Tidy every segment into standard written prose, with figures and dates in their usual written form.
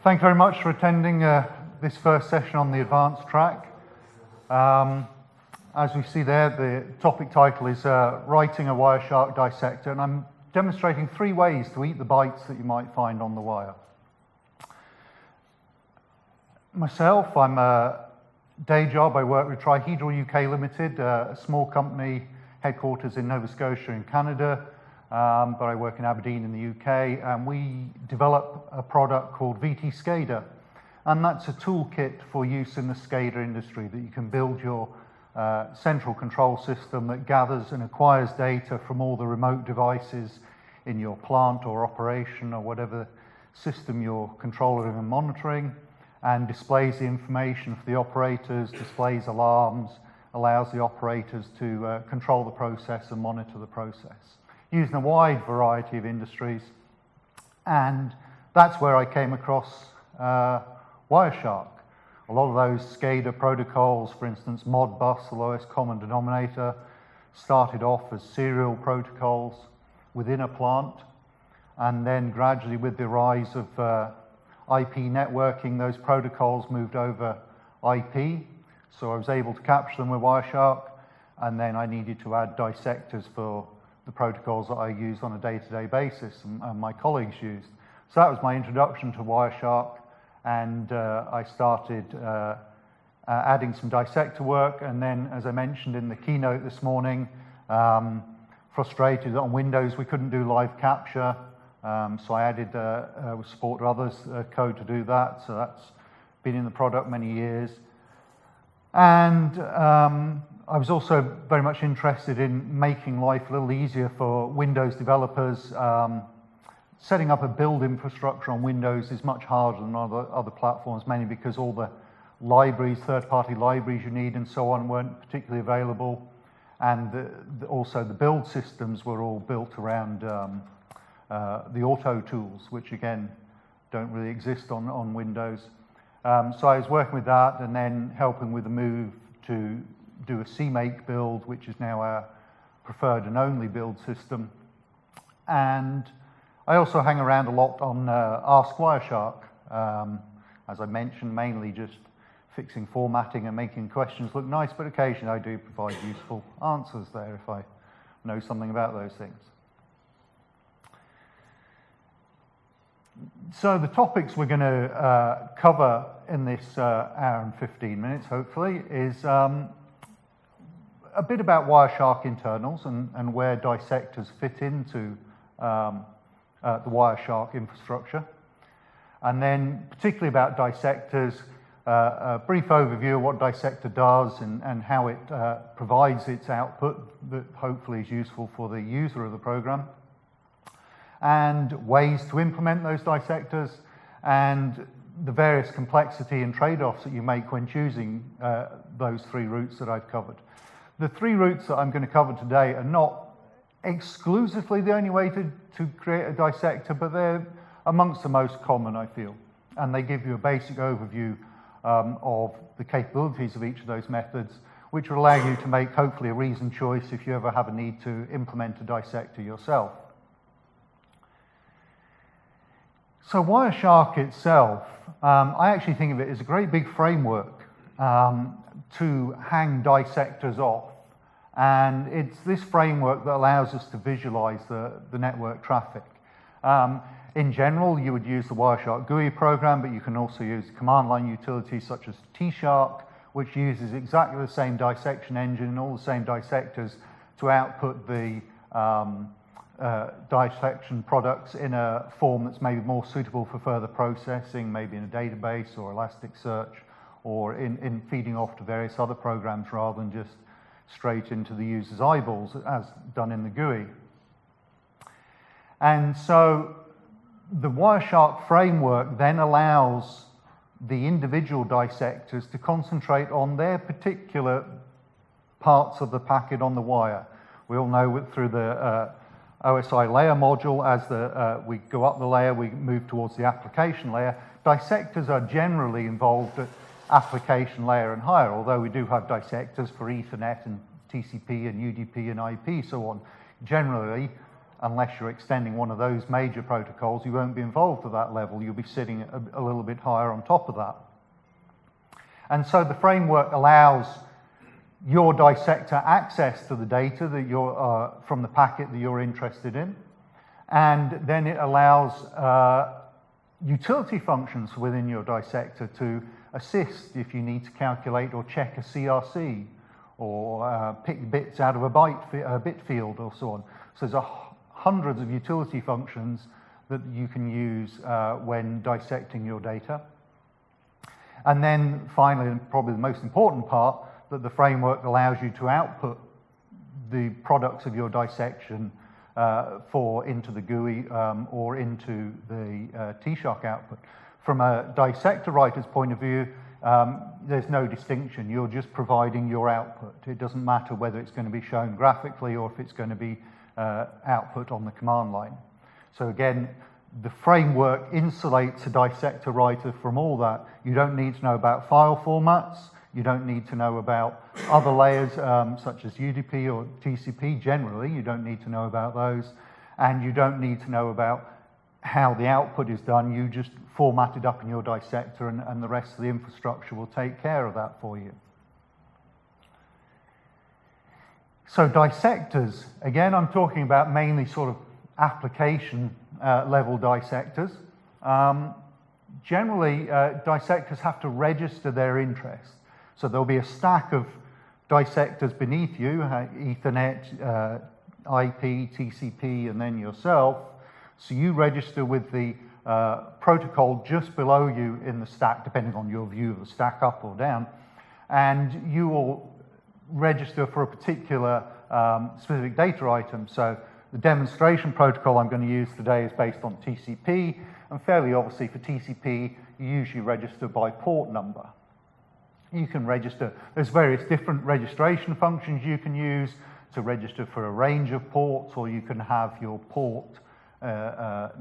Thank you very much for attending this first session on the advanced track. As we see there, the topic title is Writing a Wireshark Dissector, and I'm demonstrating 3 ways to eat the bytes that you might find on the wire. Myself, I'm a day job. I work with Trihedral UK Limited, a small company headquarters in Nova Scotia in Canada, but I work in Aberdeen in the UK, and we develop a product called VT SCADA, and that's a toolkit for use in the SCADA industry that you can build your central control system that gathers and acquires data from all the remote devices in your plant or operation or whatever system you're controlling and monitoring, and displays the information for the operators, displays alarms, allows the operators to control the process and monitor the process, using a wide variety of industries. And that's where I came across Wireshark. A lot of those SCADA protocols, for instance, Modbus, the lowest common denominator, started off as serial protocols within a plant, and then gradually with the rise of IP networking, those protocols moved over IP, so I was able to capture them with Wireshark, and then I needed to add dissectors for the protocols that I use on a day-to-day basis and my colleagues used. So that was my introduction to Wireshark, and I started adding some dissector work, and then, as I mentioned in the keynote this morning, frustrated that on Windows we couldn't do live capture, so I added, with support of others, code to do that, so that's been in the product many years. And I was also very much interested in making life a little easier for Windows developers. Setting up a build infrastructure on Windows is much harder than other platforms, mainly because all the libraries, third-party libraries you need and so on weren't particularly available, and also the build systems were all built around the auto tools, which again don't really exist on Windows. So I was working with that and then helping with the move to do a CMake build, which is now our preferred and only build system. And I also hang around a lot on Ask Wireshark, as I mentioned, mainly just fixing formatting and making questions look nice, but occasionally I do provide useful answers there if I know something about those things. So the topics we're going to cover in this hour and 15 minutes, hopefully, is a bit about Wireshark internals and where dissectors fit into the Wireshark infrastructure, and then particularly about dissectors, a brief overview of what Dissector does and how it provides its output that hopefully is useful for the user of the program, and ways to implement those dissectors, and the various complexity and trade-offs that you make when choosing those 3 routes that I've covered. The 3 routes that I'm going to cover today are not exclusively the only way to create a dissector, but they're amongst the most common, I feel, and they give you a basic overview of the capabilities of each of those methods, which will allow you to make hopefully a reasoned choice if you ever have a need to implement a dissector yourself. So Wireshark itself, I actually think of it as a great big framework to hang dissectors off. And it's this framework that allows us to visualize the network traffic. In general, you would use the Wireshark GUI program, but you can also use command line utilities such as T-Shark, which uses exactly the same dissection engine and all the same dissectors to output the dissection products in a form that's maybe more suitable for further processing, maybe in a database or Elasticsearch, or in feeding off to various other programs rather than just straight into the user's eyeballs as done in the GUI. And so the Wireshark framework then allows the individual dissectors to concentrate on their particular parts of the packet on the wire. We all know through the OSI layer module, as we go up the layer, we move towards the application layer. Dissectors are generally involved at application layer and higher, although we do have dissectors for Ethernet and TCP and UDP and IP, so on. Generally, unless you're extending one of those major protocols, you won't be involved at that level. You'll be sitting a little bit higher on top of that. And so the framework allows your dissector access to the data that you're, from the packet that you're interested in. And then it allows utility functions within your dissector to assist if you need to calculate or check a CRC or pick bits out of a bit field or so on. So there's hundreds of utility functions that you can use when dissecting your data. And then finally, and probably the most important part, that the framework allows you to output the products of your dissection into the GUI or into the T-Shark output. From a dissector writer's point of view, there's no distinction. You're just providing your output. It doesn't matter whether it's going to be shown graphically or if it's going to be output on the command line. So again, the framework insulates a dissector writer from all that. You don't need to know about file formats. You don't need to know about other layers such as UDP or TCP generally. You don't need to know about those. And you don't need to know about how the output is done. You just format it up in your dissector and the rest of the infrastructure will take care of that for you. So dissectors, again, I'm talking about mainly sort of application level dissectors. Generally, dissectors have to register their interest. So there'll be a stack of dissectors beneath you, Ethernet, IP, TCP, and then yourself. So you register with the protocol just below you in the stack, depending on your view of the stack, up or down. And you will register for a particular specific data item. So the demonstration protocol I'm going to use today is based on TCP. And fairly obviously for TCP, you usually register by port number. You can register, there's various different registration functions you can use to register for a range of ports, or you can have your port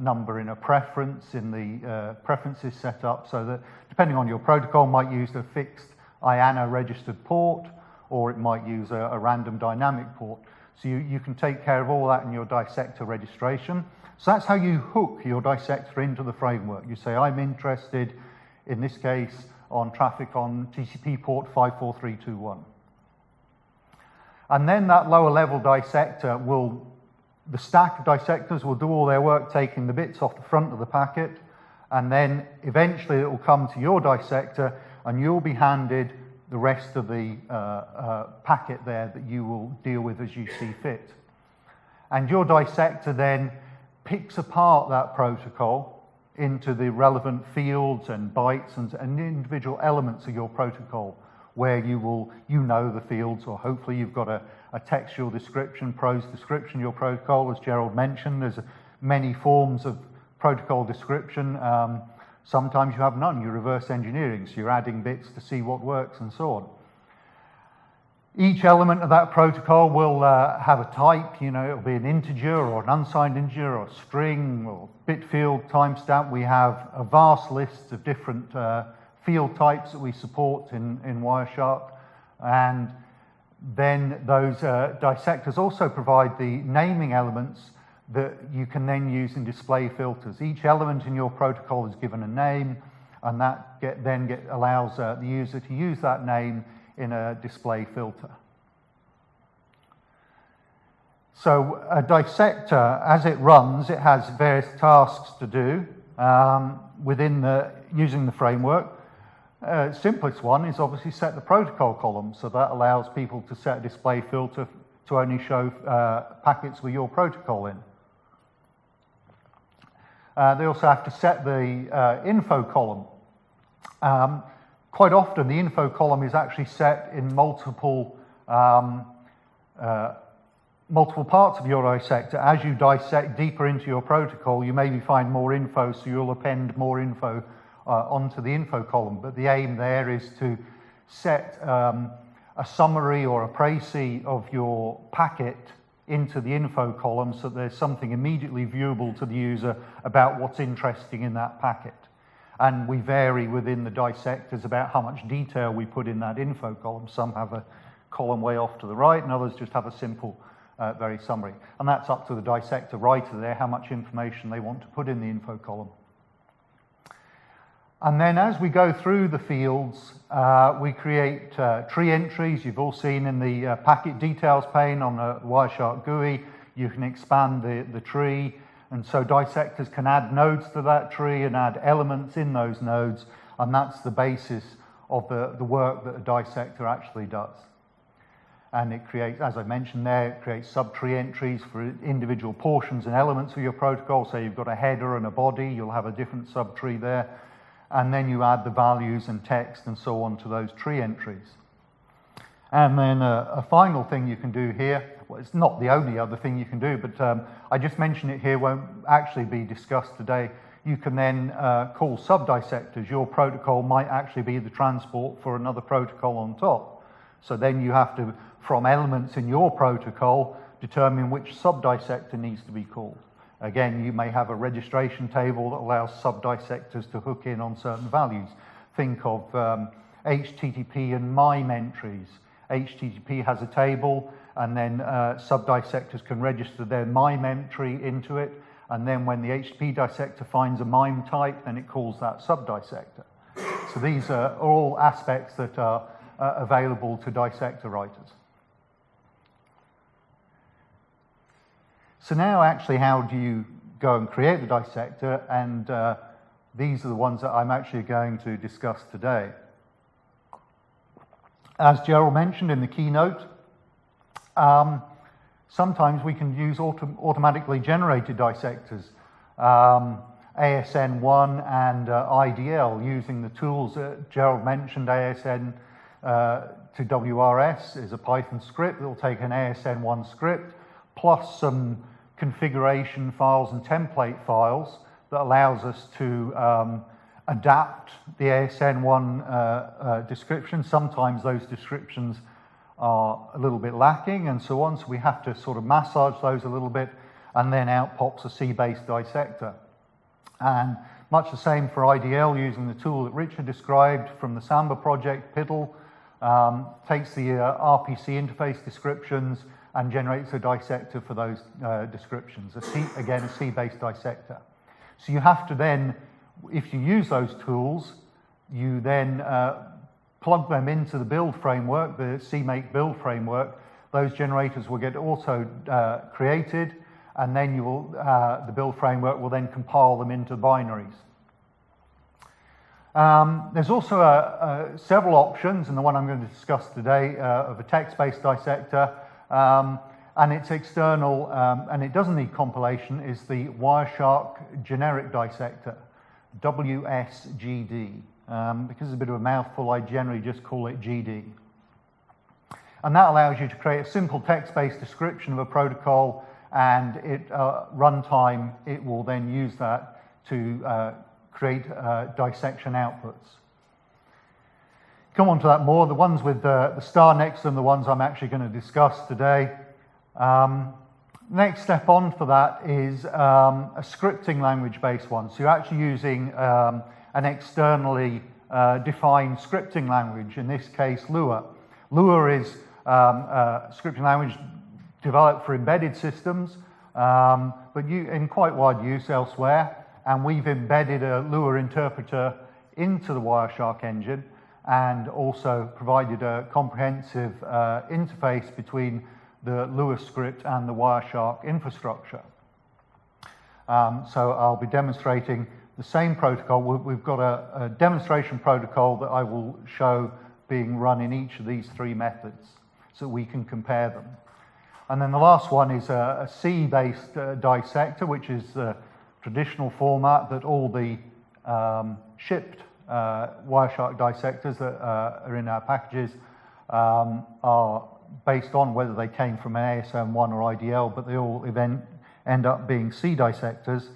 number in a preference in the preferences set up, so that depending on your protocol might use a fixed IANA registered port, or it might use a random dynamic port. So you can take care of all that in your dissector registration. So that's how you hook your dissector into the framework. You say, I'm interested, in this case, on traffic on TCP port 54321. And then that lower level dissector the stack of dissectors will do all their work taking the bits off the front of the packet, and then eventually it will come to your dissector and you'll be handed the rest of the packet there that you will deal with as you see fit. And your dissector then picks apart that protocol into the relevant fields and bytes and individual elements of your protocol, where you know the fields, or hopefully you've got a textual description, prose description of your protocol. As Gerald mentioned, there's many forms of protocol description. Sometimes you have none, you're reverse engineering, so you're adding bits to see what works and so on. Each element of that protocol will have a type, it'll be an integer or an unsigned integer or a string or bit field timestamp. We have a vast list of different field types that we support in Wireshark. And then those dissectors also provide the naming elements that you can then use in display filters. Each element in your protocol is given a name, and that allows the user to use that name in a display filter. So a dissector, as it runs, it has various tasks to do using the framework. Simplest one is obviously set the protocol column, so that allows people to set a display filter to only show packets with your protocol in. They also have to set the info column. Quite often, the info column is actually set in multiple parts of your dissector. As you dissect deeper into your protocol, you maybe find more info, so you'll append more info onto the info column. But the aim there is to set a summary or a précis of your packet into the info column, so there's something immediately viewable to the user about what's interesting in that packet. And we vary within the dissectors about how much detail we put in that info column. Some have a column way off to the right, and others just have a simple very summary. And that's up to the dissector writer there, how much information they want to put in the info column. And then as we go through the fields, we create tree entries. You've all seen in the packet details pane on the Wireshark GUI, you can expand the tree. And so dissectors can add nodes to that tree and add elements in those nodes. And that's the basis of the work that a dissector actually does. And it creates, as I mentioned there, it creates subtree entries for individual portions and elements of your protocol. So you've got a header and a body, you'll have a different subtree there. And then you add the values and text and so on to those tree entries. And then a final thing you can do here, well, it's not the only other thing you can do, but I just mentioned it here, won't actually be discussed today. You can then call sub-dissectors. Your protocol might actually be the transport for another protocol on top. So then you have to, from elements in your protocol, determine which sub-dissector needs to be called. Again, you may have a registration table that allows sub-dissectors to hook in on certain values. Think of HTTP and MIME entries. HTTP has a table, and then sub-dissectors can register their MIME entry into it, and then when the HTTP dissector finds a MIME type, then it calls that sub-dissector. So these are all aspects that are available to dissector writers. So now actually how do you go and create the dissector? And these are the ones that I'm actually going to discuss today. As Gerald mentioned in the keynote, sometimes we can use automatically generated dissectors, ASN1 and IDL, using the tools that Gerald mentioned. ASN to WRS is a Python script that will take an ASN1 script plus some configuration files and template files that allows us to adapt the ASN1 description. Sometimes those descriptions are a little bit lacking and so on, so we have to sort of massage those a little bit, and then out pops a C-based dissector. And much the same for IDL, using the tool that Richard described from the Samba project, PIDL, takes the RPC interface descriptions and generates a dissector for those descriptions. Again, a C-based dissector. So you have to then, if you use those tools, you then plug them into the build framework, the CMake build framework. Those generators will get auto created, and then you will, the build framework will then compile them into binaries. There's also several options, and the one I'm going to discuss today of a text-based dissector, and it's external, and it doesn't need compilation, is the Wireshark generic dissector, WSGD. Because it's a bit of a mouthful, I generally just call it GD. And that allows you to create a simple text-based description of a protocol, and runtime, it will then use that to create dissection outputs. Come on to that more. The ones with the star next to them, the ones I'm actually going to discuss today. Next step on for that is a scripting language-based one. So you're actually using an externally defined scripting language, in this case Lua. Lua is a scripting language developed for embedded systems, but in quite wide use elsewhere, and we've embedded a Lua interpreter into the Wireshark engine and also provided a comprehensive interface between the Lua script and the Wireshark infrastructure. So I'll be demonstrating the same protocol. We've got a demonstration protocol that I will show being run in each of these three methods so we can compare them. And then the last one is a C-based dissector, which is the traditional format that all the shipped Wireshark dissectors that are in our packages are based on, whether they came from an ASN1 or IDL, but they all end up being C dissectors.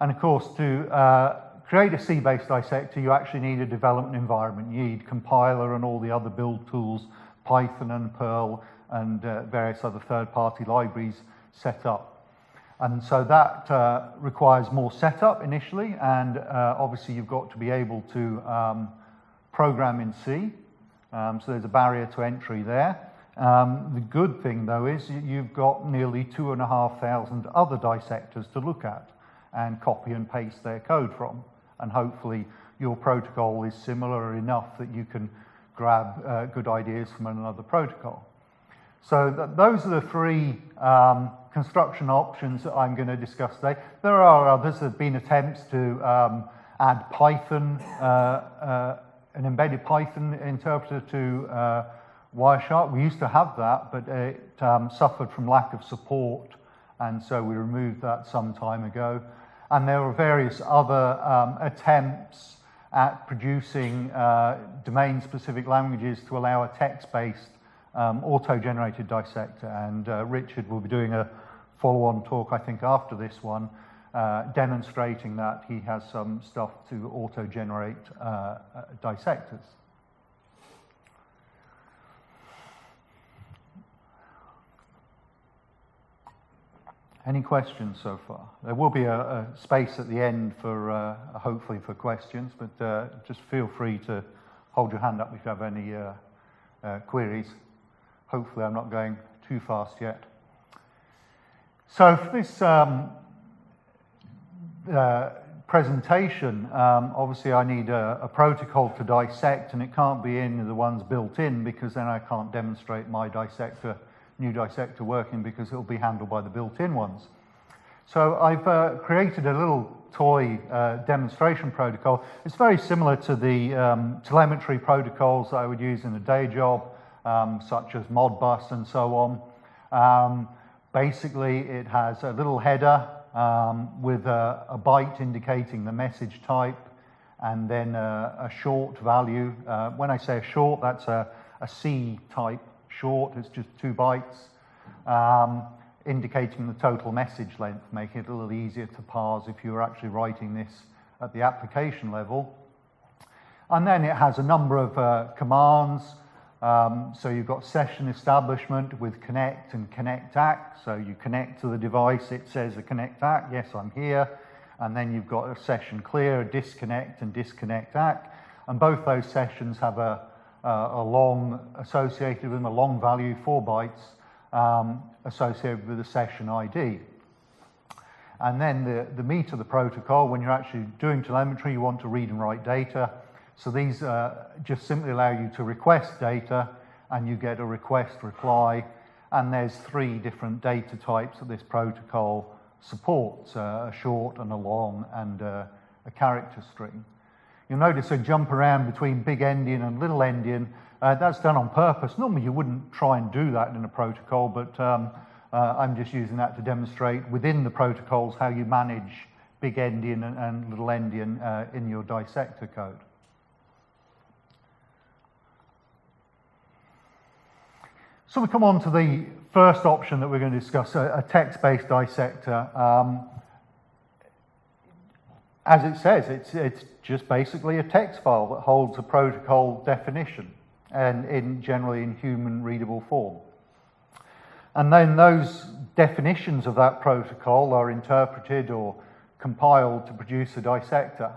And of course, to create a C-based dissector, you actually need a development environment. You need compiler and all the other build tools, Python and Perl, and various other third-party libraries set up. And so that requires more setup initially, and obviously you've got to be able to program in C. So there's a barrier to entry there. The good thing, though, is you've got nearly 2,500 other dissectors to look at and copy and paste their code from. And hopefully your protocol is similar enough that you can grab good ideas from another protocol. So those are the three construction options that I'm going to discuss today. There are others. There have been attempts to add Python, an embedded Python interpreter to Wireshark. We used to have that, but it suffered from lack of support, and so we removed that some time ago. And there were various other attempts at producing domain-specific languages to allow a text-based auto-generated dissector. And Richard will be doing a follow-on talk, I think, after this one, demonstrating that he has some stuff to auto-generate dissectors. Any questions so far? There will be a space at the end for hopefully for questions, but just feel free to hold your hand up if you have any queries. Hopefully I'm not going too fast yet. So for this presentation, obviously I need a protocol to dissect, and it can't be any of the ones built in, because then I can't demonstrate my new dissector working, because it'll be handled by the built-in ones. So I've created a little toy demonstration protocol. It's very similar to the telemetry protocols that I would use in a day job, such as Modbus and so on. Basically, it has a little header with a byte indicating the message type, and then a short value. When I say a short, that's a C type short. It's just 2 bytes, indicating the total message length, making it a little easier to parse if you're actually writing this at the application level. And then it has a number of commands. So you've got session establishment with connect and connect ACK. So you connect to the device, it says a connect ACK, yes, I'm here. And then you've got a session clear, a disconnect and disconnect ACK. And both those sessions have a long associated with them, a long value, 4 bytes, associated with the session ID. And then the meat of the protocol, when you're actually doing telemetry, you want to read and write data. So these just simply allow you to request data, and you get a request reply. And there's 3 different data types that this protocol supports, a short and a long and a character string. You'll notice a jump around between big endian and little endian. That's done on purpose. Normally you wouldn't try and do that in a protocol, but I'm just using that to demonstrate within the protocols how you manage big endian and little endian in your dissector code. So we come on to the first option that we're going to discuss, a text-based dissector. As it says, it's just basically a text file that holds a protocol definition, and generally in human readable form. And then those definitions of that protocol are interpreted or compiled to produce a dissector.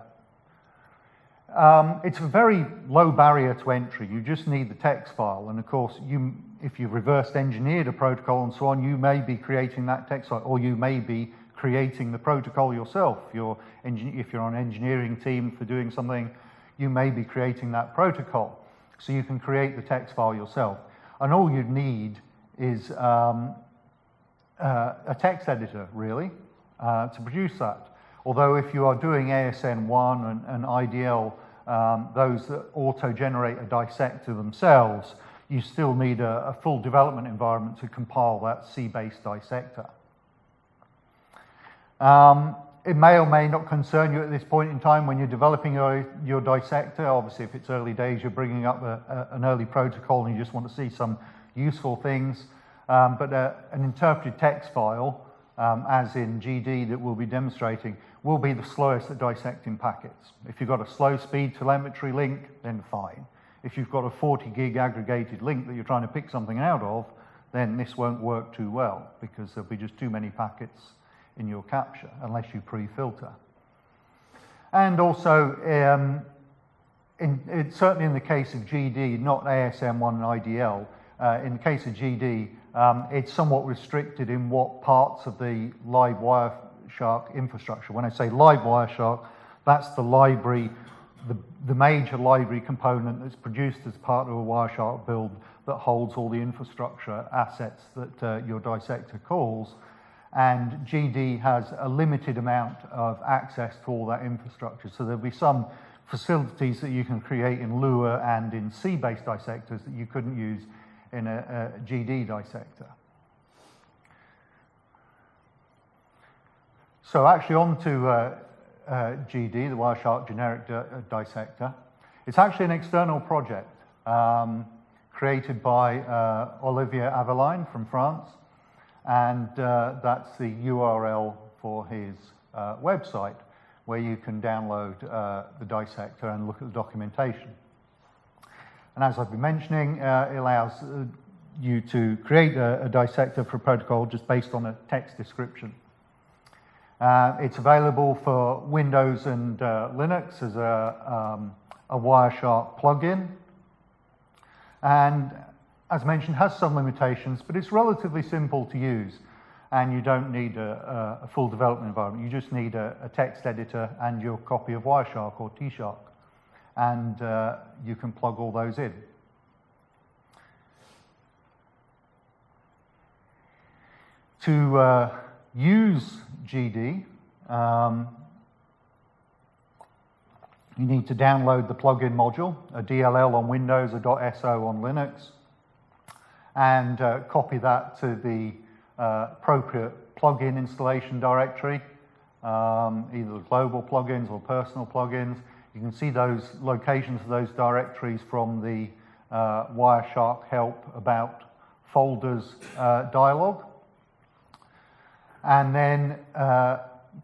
It's a very low barrier to entry. You just need the text file, and of course, if you've reversed engineered a protocol and so on, you may be creating that text file, or you may be creating the protocol yourself. If you're on an engineering team for doing something, you may be creating that protocol. So you can create the text file yourself. And all you'd need is a text editor, really, to produce that. Although if you are doing ASN1 and IDL, those that auto-generate a dissector themselves, you still need a full development environment to compile that C-based dissector. It may or may not concern you at this point in time when you're developing your dissector. Obviously, if it's early days, you're bringing up an early protocol and you just want to see some useful things. But an interpreted text file, as in GD that we'll be demonstrating, will be the slowest at dissecting packets. If you've got a slow speed telemetry link, then fine. If you've got a 40 gig aggregated link that you're trying to pick something out of, then this won't work too well, because there'll be just too many packets in your capture, unless you pre-filter. And also, certainly in the case of GD, not ASM1 and IDL, in the case of GD, it's somewhat restricted in what parts of the live Wireshark infrastructure. When I say live Wireshark, that's the library, the major library component that's produced as part of a Wireshark build that holds all the infrastructure assets that your dissector calls. And GD has a limited amount of access to all that infrastructure. So there'll be some facilities that you can create in Lua and in C-based dissectors that you couldn't use in a GD dissector. So actually on to GD, the Wireshark generic dissector. It's actually an external project created by Olivier Aveline from France, and that's the URL for his website, where you can download the dissector and look at the documentation. And as I've been mentioning, it allows you to create a dissector for a protocol just based on a text description. It's available for Windows and Linux as a Wireshark plugin. And as mentioned, has some limitations, but it's relatively simple to use. And you don't need a full development environment. You just need a text editor and your copy of Wireshark or T-Shark. And you can plug all those in. To use GD, you need to download the plugin module, a DLL on Windows, a .so on Linux, and copy that to the appropriate plugin installation directory, either global plugins or personal plugins. You can see those locations of those directories from the Wireshark help about folders dialog. And then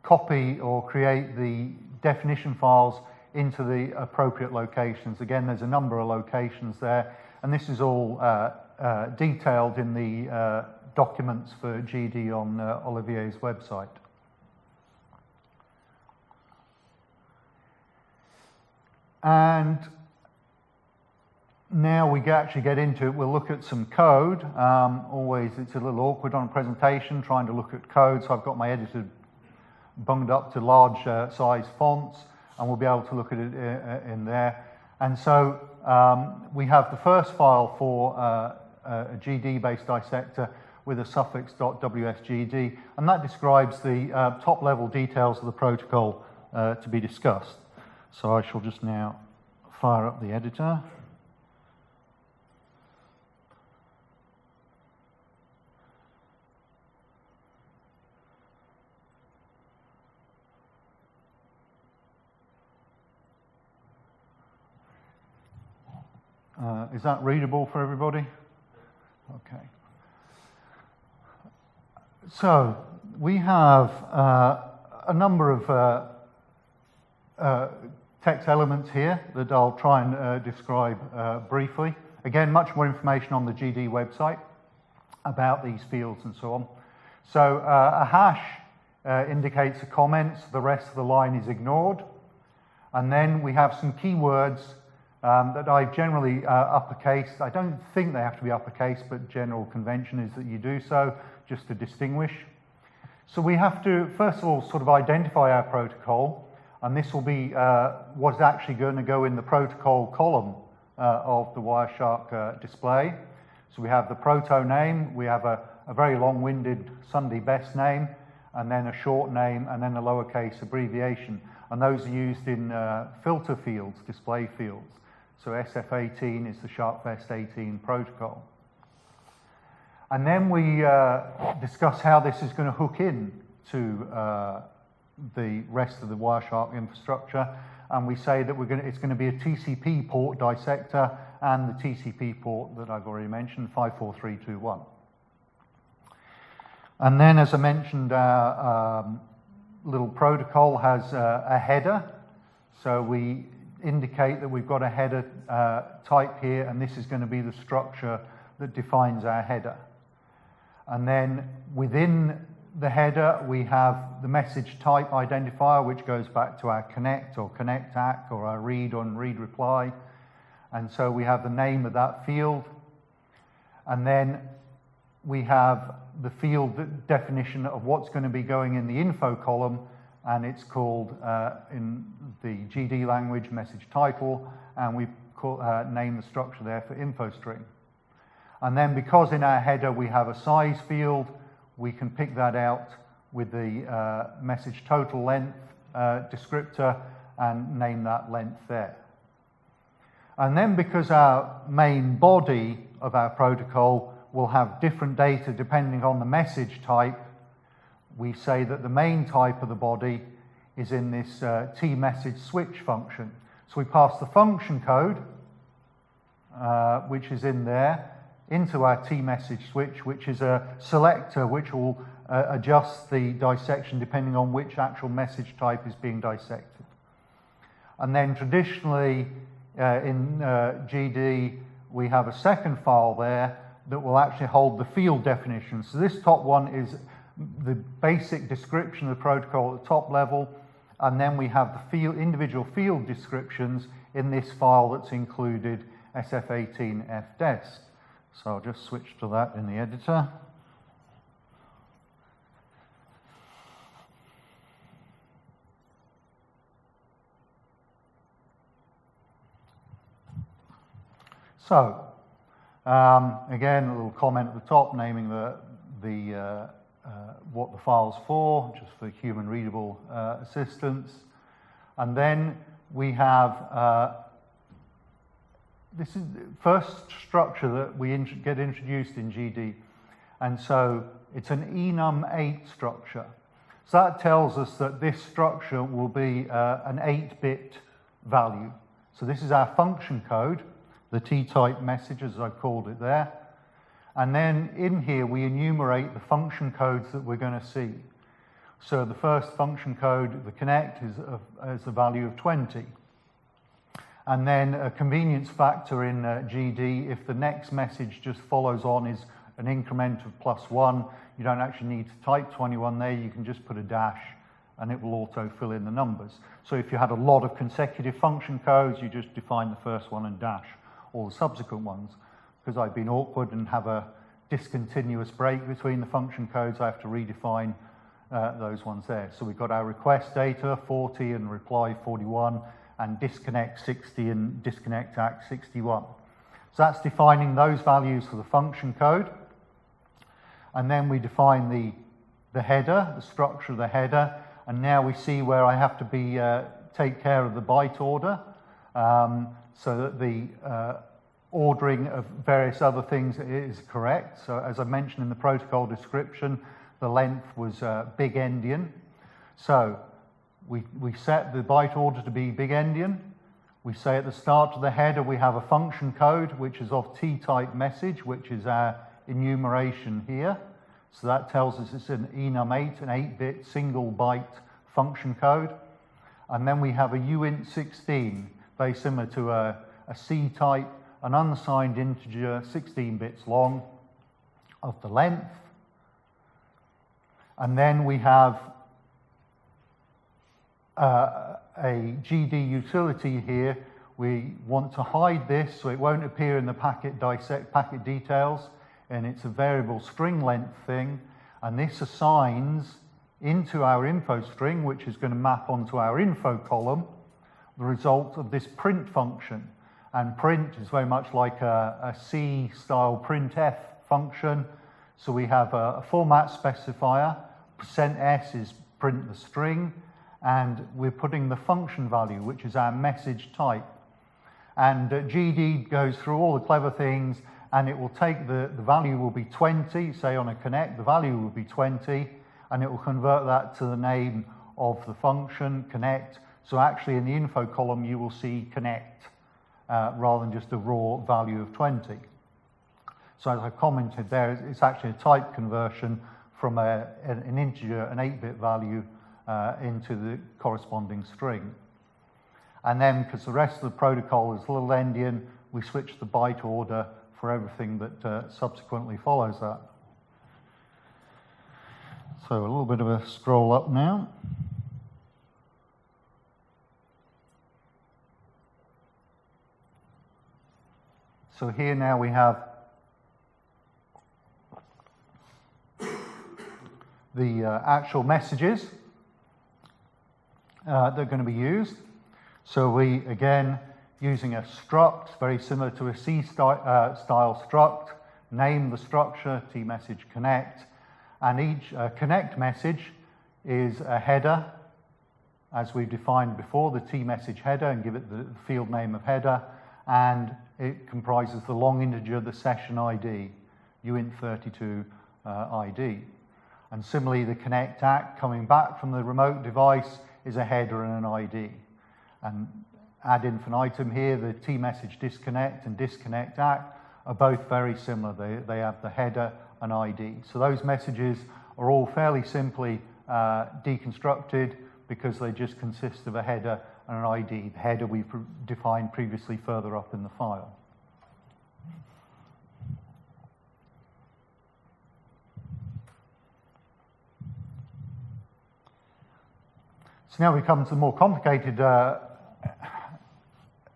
copy or create the definition files into the appropriate locations. Again, there's a number of locations there, and this is all detailed in the documents for GD on Olivier's website. And now we actually get into it. We'll look at some code. Always, it's a little awkward on a presentation trying to look at code, so I've got my editor bunged up to large size fonts, and we'll be able to look at it in there. And so we have the first file for a GD-based dissector with a suffix .wsgd, and that describes the top-level details of the protocol to be discussed. So I shall just now fire up the editor. Is that readable for everybody? Okay. So we have a number of text elements here that I'll try and describe briefly. Again, much more information on the GD website about these fields and so on. So a hash indicates a comment, the rest of the line is ignored. And then we have some keywords that I've generally uppercased. I don't think they have to be uppercase, but general convention is that you do so, just to distinguish. So we have to, first of all, sort of identify our protocol, and this will be what's actually going to go in the protocol column of the Wireshark display. So we have the proto name, we have a very long-winded Sunday best name, and then a short name, and then a lowercase abbreviation. And those are used in filter fields, display fields. So SF18 is the SharkFest 18 protocol. And then we discuss how this is going to hook in to the rest of the Wireshark infrastructure. And we say that it's going to be a TCP port dissector and the TCP port that I've already mentioned, 54321. And then, as I mentioned, our little protocol has a header. So we indicate that we've got a header type here, and this is going to be the structure that defines our header. And then within the header, we have the message type identifier, which goes back to our connect or connect ACK or our read on read reply. And so we have the name of that field. And then we have the field definition of what's going to be going in the info column, and it's called, in the GD language, message title, and we name the structure there for info string. And then because in our header we have a size field, we can pick that out with the message total length descriptor and name that length there. And then because our main body of our protocol will have different data depending on the message type, we say that the main type of the body is in this tMessage switch function. So we pass the function code, which is in there, into our tMessage switch, which is a selector which will adjust the dissection depending on which actual message type is being dissected. And then traditionally in GD, we have a second file there that will actually hold the field definition. So this top one is the basic description of the protocol at the top level, and then we have the individual field descriptions in this file that's included, SF18FDesc. So I'll just switch to that in the editor. So, again, a little comment at the top naming what the file's for, just for human readable assistance. And then we have, this is the first structure that we get introduced in GD. And so it's an enum8 structure. So that tells us that this structure will be an 8-bit value. So this is our function code, the T-type message, as I've called it there. And then in here, we enumerate the function codes that we're going to see. So the first function code, the connect, is a value of 20. And then a convenience factor in GD, if the next message just follows on is an increment of +1, you don't actually need to type 21 there, you can just put a dash and it will auto fill in the numbers. So if you had a lot of consecutive function codes, you just define the first one and dash all the subsequent ones. Because I've been awkward and have a discontinuous break between the function codes, I have to redefine those ones there. So we've got our request data, 40, and reply 41, and disconnect 60 and disconnect act 61. So that's defining those values for the function code. And then we define the header, the structure of the header, and now we see where I have to take care of the byte order, so that the ordering of various other things is correct. So as I mentioned in the protocol description, the length was big endian. So we set the byte order to be big endian. We say at the start of the header we have a function code which is of T-type message, which is our enumeration here. So that tells us it's an enum8, an 8-bit single byte function code. And then we have a uint16, very similar to a C-type, an unsigned integer 16 bits long of the length. And then we have a GD utility here. We want to hide this so it won't appear in the packet details, and it's a variable string length thing, and this assigns into our info string, which is going to map onto our info column, the result of this print function. And print is very much like a C-style printf function. So we have a format specifier, %s is print the string, and we're putting the function value, which is our message type. And GD goes through all the clever things, and it will take the value will be 20, say on a connect, the value will be 20, and it will convert that to the name of the function, connect. So actually in the info column, you will see connect, rather than just a raw value of 20. So as I commented there, it's actually a type conversion from an integer, an 8-bit value, into the corresponding string. And then, because the rest of the protocol is little endian, we switch the byte order for everything that subsequently follows that. So a little bit of a scroll up now. So here now we have the actual messages that are going to be used. So we, again, using a struct, very similar to a C style struct, name the structure, tMessage connect, and each connect message is a header, as we've defined before, the tMessage header, and give it the field name of header, and it comprises the long integer, the session ID, uint32 ID. And similarly, the connect act coming back from the remote device is a header and an ID. And ad infinitum here, the tMessage disconnect and disconnect act are both very similar. They have the header and ID. So those messages are all fairly simply deconstructed because they just consist of a header and an ID. The header we've defined previously further up in the file. So now we come to the more complicated,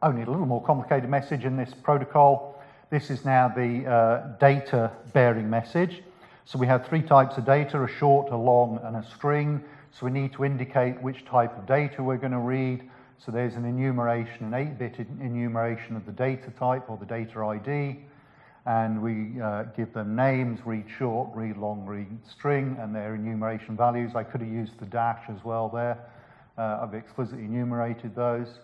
only a little more complicated message in this protocol. This is now the data bearing message. So we have three types of data, a short, a long, and a string. So we need to indicate which type of data we're going to read. So there's an enumeration, an 8-bit enumeration of the data type or the data ID. And we give them names, read short, read long, read string, and their enumeration values. I could have used the dash as well there. I've explicitly enumerated those.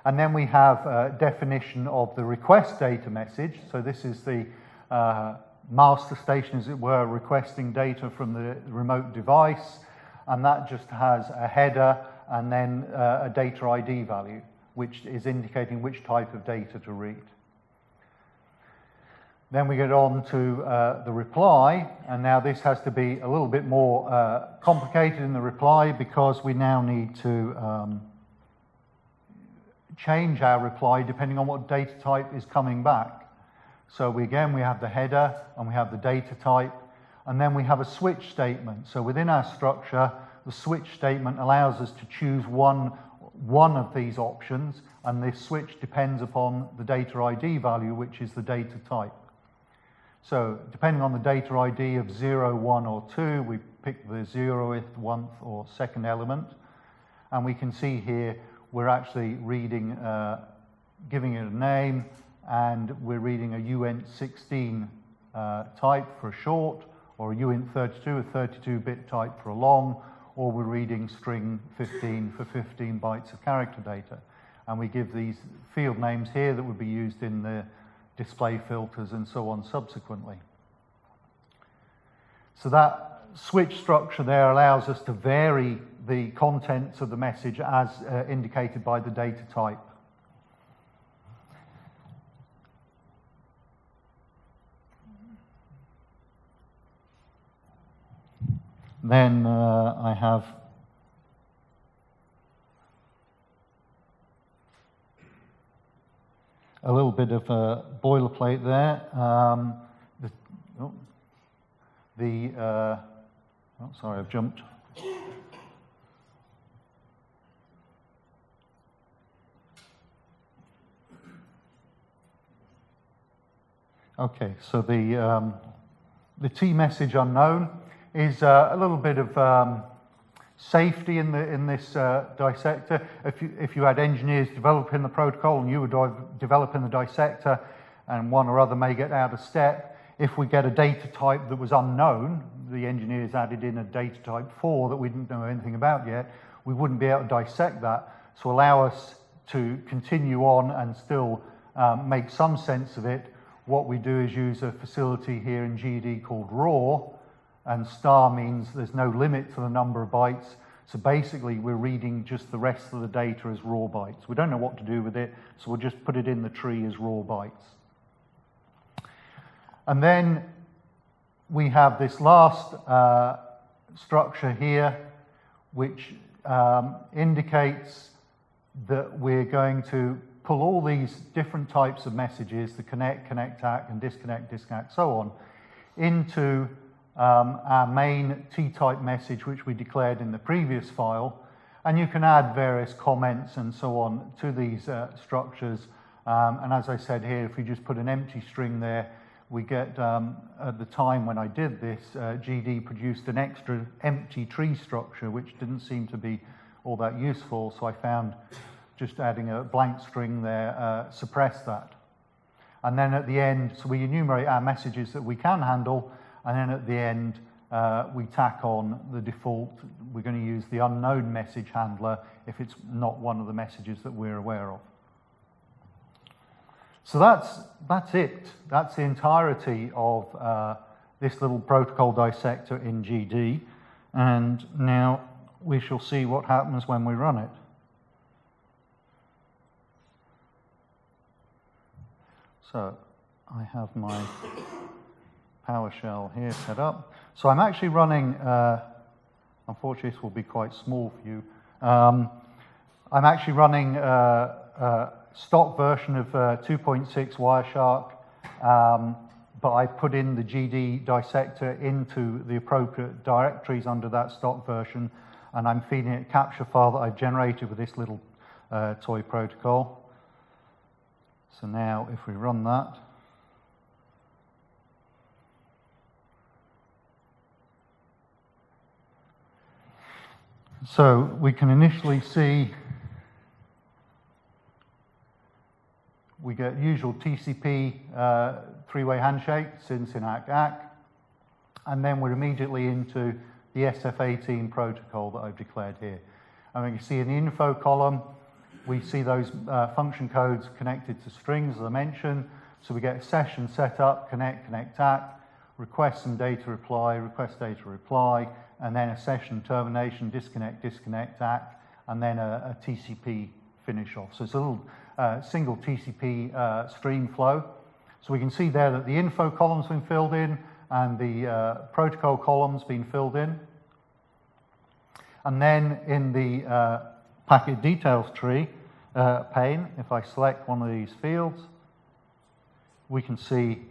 And then we have a definition of the request data message. So this is the master station, as it were, requesting data from the remote device. And that just has a header and then a data ID value, which is indicating which type of data to read. Then we get on to the reply, and now this has to be a little bit more complicated in the reply because we now need to change our reply depending on what data type is coming back. So we have the header and we have the data type, and then we have a switch statement. So within our structure, the switch statement allows us to choose one of these options, and this switch depends upon the data ID value, which is the data type. So depending on the data ID of 0, 1, or 2, we pick the 0th, 1th, or 2nd element. And we can see here we're actually reading, giving it a name, and we're reading a uint16 type for a short, or a uint32, a 32-bit type for a long, or we're reading string 15 for 15 bytes of character data. And we give these field names here that would be used in the display filters and so on subsequently. So that switch structure there allows us to vary the contents of the message as indicated by the data type. Then I have a little bit of a boilerplate there. Sorry, I've jumped. Okay, so the T message unknown is a little bit of safety in this dissector. If you had engineers developing the protocol and you were developing the dissector and one or other may get out of step, if we get a data type that was unknown, the engineers added in a data type 4 that we didn't know anything about yet, we wouldn't be able to dissect that. So allow us to continue on and still make some sense of it. What we do is use a facility here in GD called raw, and star means there's no limit to the number of bytes. So basically, we're reading just the rest of the data as raw bytes. We don't know what to do with it, so we'll just put it in the tree as raw bytes. And then we have this last structure here, which indicates that we're going to pull all these different types of messages, the connect, connect act, and disconnect, so on, into our main T-type message, which we declared in the previous file. And you can add various comments and so on to these structures. And as I said here, if we just put an empty string there, we get, at the time when I did this, GD produced an extra empty tree structure, which didn't seem to be all that useful, so I found just adding a blank string there suppressed that. And then at the end, so we enumerate our messages that we can handle, and then at the end, we tack on the default. We're going to use the unknown message handler if it's not one of the messages that we're aware of. So that's it. That's the entirety of this little protocol dissector in GD. And now we shall see what happens when we run it. So I have my PowerShell here set up. So I'm actually running, unfortunately this will be quite small for you. I'm actually running stock version of 2.6 Wireshark, but I put in the GD dissector into the appropriate directories under that stock version, and I'm feeding it a capture file that I've generated with this little toy protocol. So now if we run that, so we can initially see we get usual TCP three-way handshake, SYN, SYN, ACK, ACK, and then we're immediately into the SF18 protocol that I've declared here. And we can see in the info column, we see those function codes connected to strings, as I mentioned. So we get a session set up, connect, connect, ACK, request some data reply, request data reply, and then a session termination, disconnect, disconnect, ACK, and then a TCP finish off. So it's a little single TCP stream flow. So we can see there that the info column's been filled in and the protocol column's been filled in. And then in the packet details tree pane, if I select one of these fields, we can see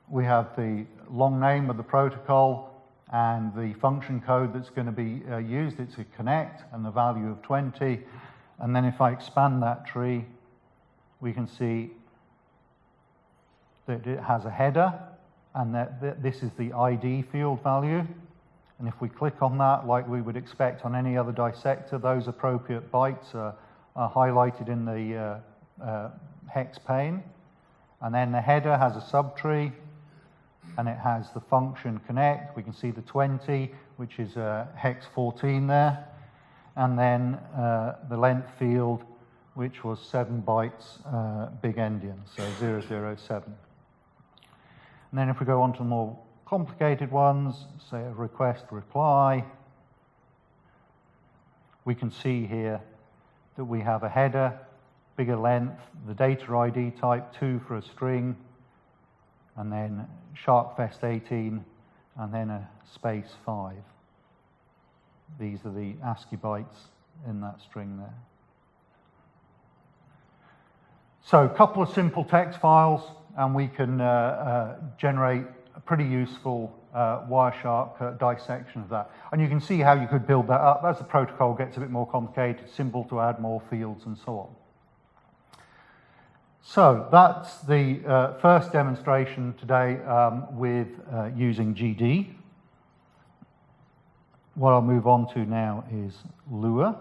we have the long name of the protocol and the function code that's going to be used. It's a connect and the value of 20. And then if I expand that tree, we can see that it has a header and that this is the ID field value. And if we click on that, like we would expect on any other dissector, those appropriate bytes are highlighted in the hex pane. And then the header has a subtree, and it has the function connect. We can see the 20, which is hex 14 there. And then the length field, which was 7 bytes big endian, so 007. And then if we go on to more complicated ones, say a request reply, we can see here that we have a header, bigger length, the data ID type 2 for a string, and then SharkFest 18, and then a space 5. These are the ASCII bytes in that string there. So a couple of simple text files, and we can generate a pretty useful Wireshark dissection of that. And you can see how you could build that up. As the protocol gets a bit more complicated, it's simple to add more fields and so on. So that's the first demonstration today with using GD. What I'll move on to now is Lua.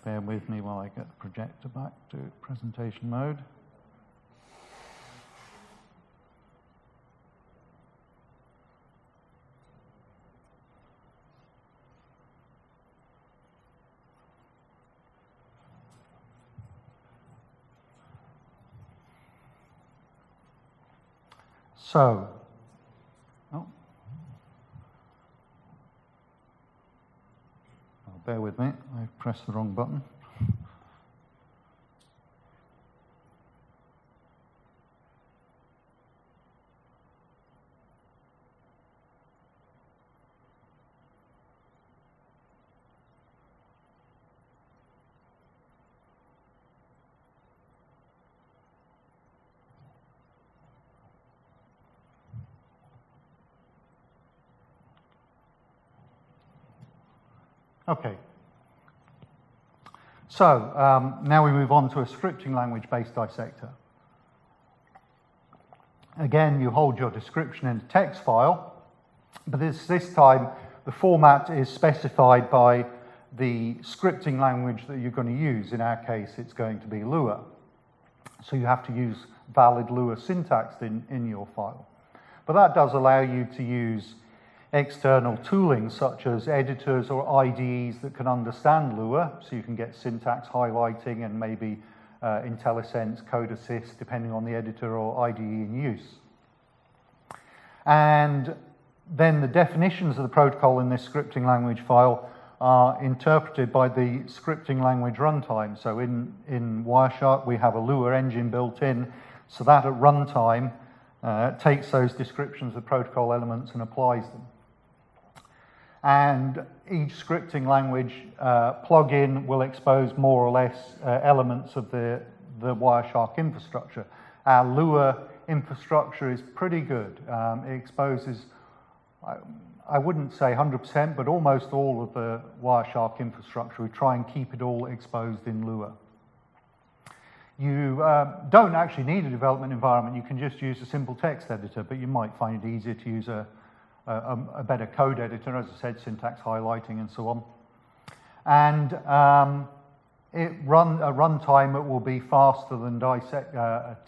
Bear with me while I get the projector back to presentation mode. So, bear with me, I pressed the wrong button. Okay. So now we move on to a scripting language-based dissector. Again, you hold your description in a text file, but this time the format is specified by the scripting language that you're going to use. In our case, it's going to be Lua. So you have to use valid Lua syntax in your file. But that does allow you to use external tooling such as editors or IDEs that can understand Lua, so you can get syntax highlighting and maybe IntelliSense, Code Assist, depending on the editor or IDE in use. And then the definitions of the protocol in this scripting language file are interpreted by the scripting language runtime. So in Wireshark, we have a Lua engine built in, so that at runtime takes those descriptions of protocol elements and applies them. And each scripting language plugin will expose more or less elements of the Wireshark infrastructure. Our Lua infrastructure is pretty good. It exposes, I wouldn't say 100%, but almost all of the Wireshark infrastructure. We try and keep it all exposed in Lua. You don't actually need a development environment. You can just use a simple text editor, but you might find it easier to use a better code editor, as I said, syntax highlighting and so on. And at runtime, it will be faster than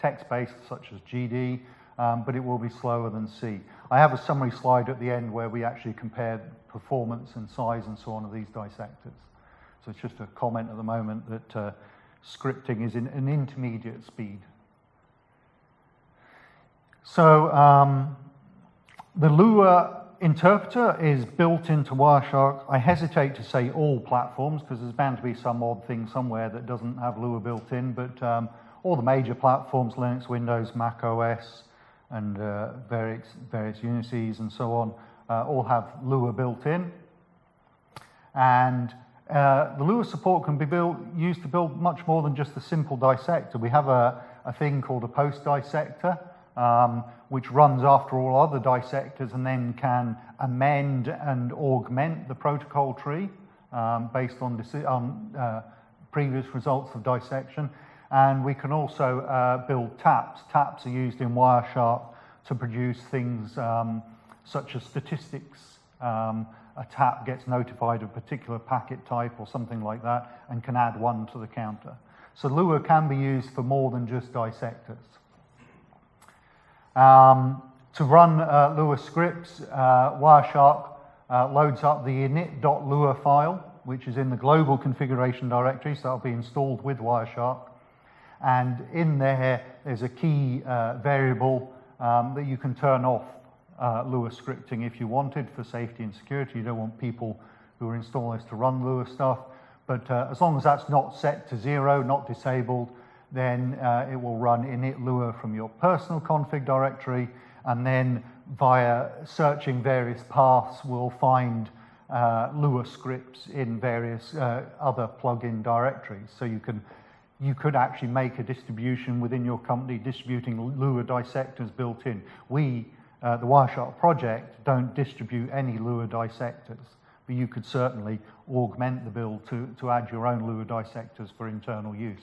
text-based, such as GD, but it will be slower than C. I have a summary slide at the end where we actually compare performance and size and so on of these dissectors. So it's just a comment at the moment that scripting is in an intermediate speed. So the Lua interpreter is built into Wireshark. I hesitate to say all platforms because there's bound to be some odd thing somewhere that doesn't have Lua built in, but all the major platforms, Linux, Windows, Mac OS, and various Unices and so on, all have Lua built in. And the Lua support can be used to build much more than just a simple dissector. We have a thing called a post dissector, which runs after all other dissectors and then can amend and augment the protocol tree based on previous results of dissection. And we can also build taps. Taps are used in Wireshark to produce things such as statistics. A tap gets notified of a particular packet type or something like that and can add 1 to the counter. So Lua can be used for more than just dissectors. To run Lua scripts, Wireshark loads up the init.lua file, which is in the global configuration directory, so that'll be installed with Wireshark. And in there's a key variable that you can turn off Lua scripting if you wanted for safety and security. You don't want people who are installing this to run Lua stuff. But as long as that's not set to 0, not disabled, then it will run init Lua from your personal config directory, and then via searching various paths will find Lua scripts in various other plugin directories. So you could actually make a distribution within your company distributing Lua dissectors built in. We, the Wireshark project, don't distribute any Lua dissectors, but you could certainly augment the build to add your own Lua dissectors for internal use.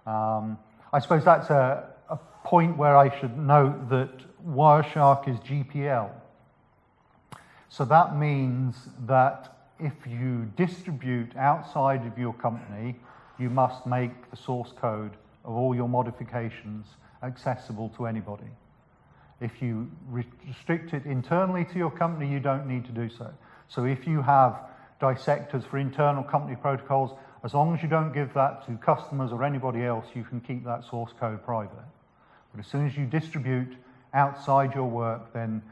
I suppose that's a point where I should note that Wireshark is GPL. So that means that if you distribute outside of your company, you must make the source code of all your modifications accessible to anybody. If you restrict it internally to your company, you don't need to do so. So if you have dissectors for internal company protocols, as long as you don't give that to customers or anybody else, you can keep that source code private. But as soon as you distribute outside your work, then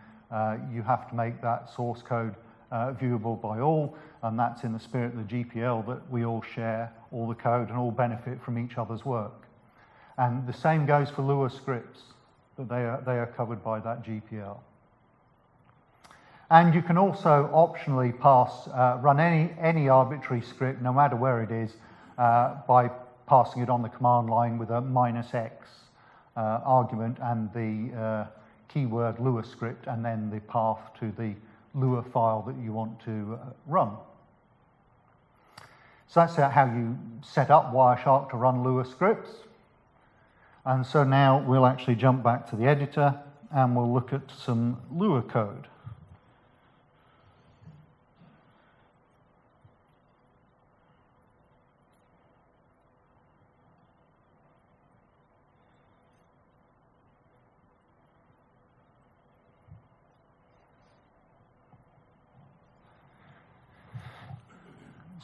you have to make that source code viewable by all, and that's in the spirit of the GPL, that we all share all the code and all benefit from each other's work. And the same goes for Lua scripts, that they are covered by that GPL. And you can also optionally run any arbitrary script, no matter where it is, by passing it on the command line with a -x argument and the keyword Lua script, and then the path to the Lua file that you want to run. So that's how you set up Wireshark to run Lua scripts. And so now we'll actually jump back to the editor and we'll look at some Lua code.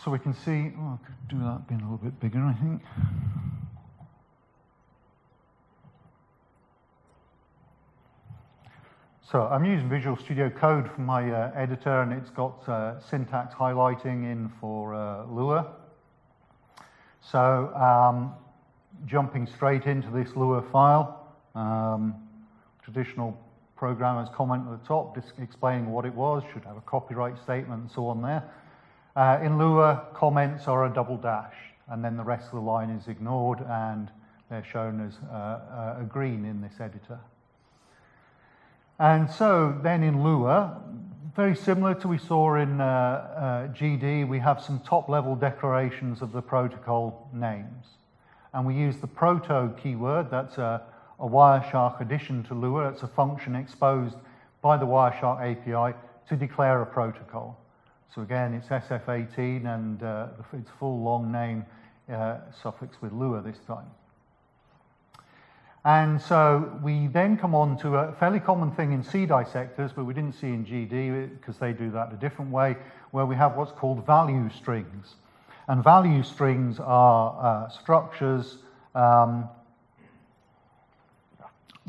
So we can see, I could do that being a little bit bigger, I think. So I'm using Visual Studio Code for my editor, and it's got syntax highlighting in for Lua. So jumping straight into this Lua file, traditional programmer's comment at the top, just explaining what it was, should have a copyright statement and so on there. In Lua, comments are a double dash, and then the rest of the line is ignored, and they're shown as a green in this editor. And so then in Lua, very similar to we saw in GD, we have some top-level declarations of the protocol names. And we use the proto keyword, that's a Wireshark addition to Lua, it's a function exposed by the Wireshark API to declare a protocol. So again, it's SF18 and its full long name suffixed with Lua this time. And so we then come on to a fairly common thing in C dissectors, but we didn't see in GD because they do that a different way, where we have what's called value strings. And value strings are structures that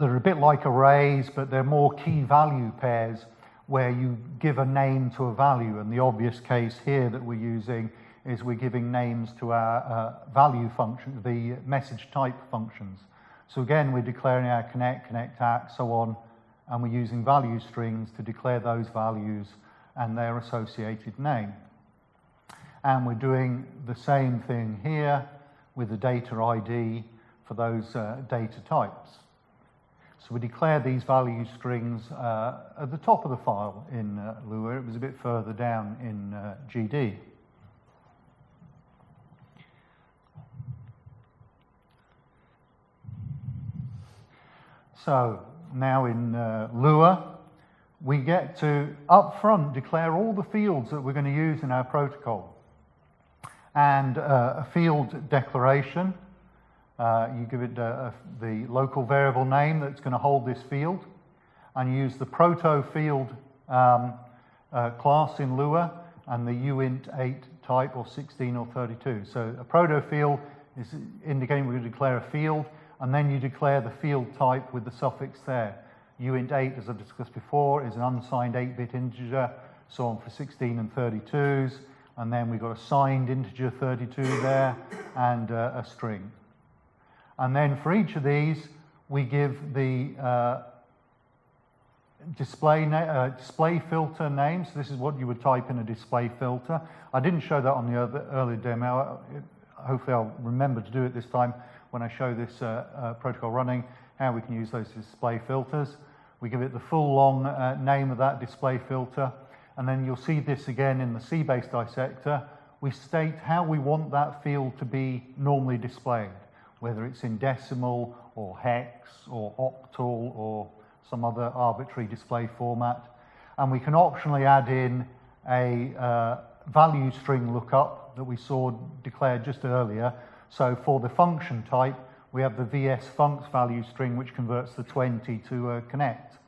are a bit like arrays, but they're more key value pairs where you give a name to a value. And the obvious case here that we're using is we're giving names to our value function, the message type functions. So again, we're declaring our connect, act, so on, and we're using value strings to declare those values and their associated name. And we're doing the same thing here with the data ID for those data types. So we declare these value strings at the top of the file in Lua. It was a bit further down in GD. So now in Lua, we get to up front declare all the fields that we're going to use in our protocol. And a field declaration. You give it the local variable name that's going to hold this field, and you use the proto field class in Lua and the uint8 type, or 16 or 32. So a proto field is indicating we're going to declare a field, and then you declare the field type with the suffix there. uint8, as I've discussed before, is an unsigned 8-bit integer, so on for 16 and 32s, and then we've got a signed integer 32 there and a string. And then for each of these, we give the display filter name. So this is what you would type in a display filter. I didn't show that on the earlier demo. Hopefully I'll remember to do it this time when I show this protocol running, how we can use those display filters. We give it the full long name of that display filter. And then you'll see this again in the C-based dissector. We state how we want that field to be normally displayed, whether it's in decimal or hex or octal or some other arbitrary display format. And we can optionally add in a value string lookup that we saw declared just earlier. So for the function type, we have the vsfunc value string, which converts the 20 to connect.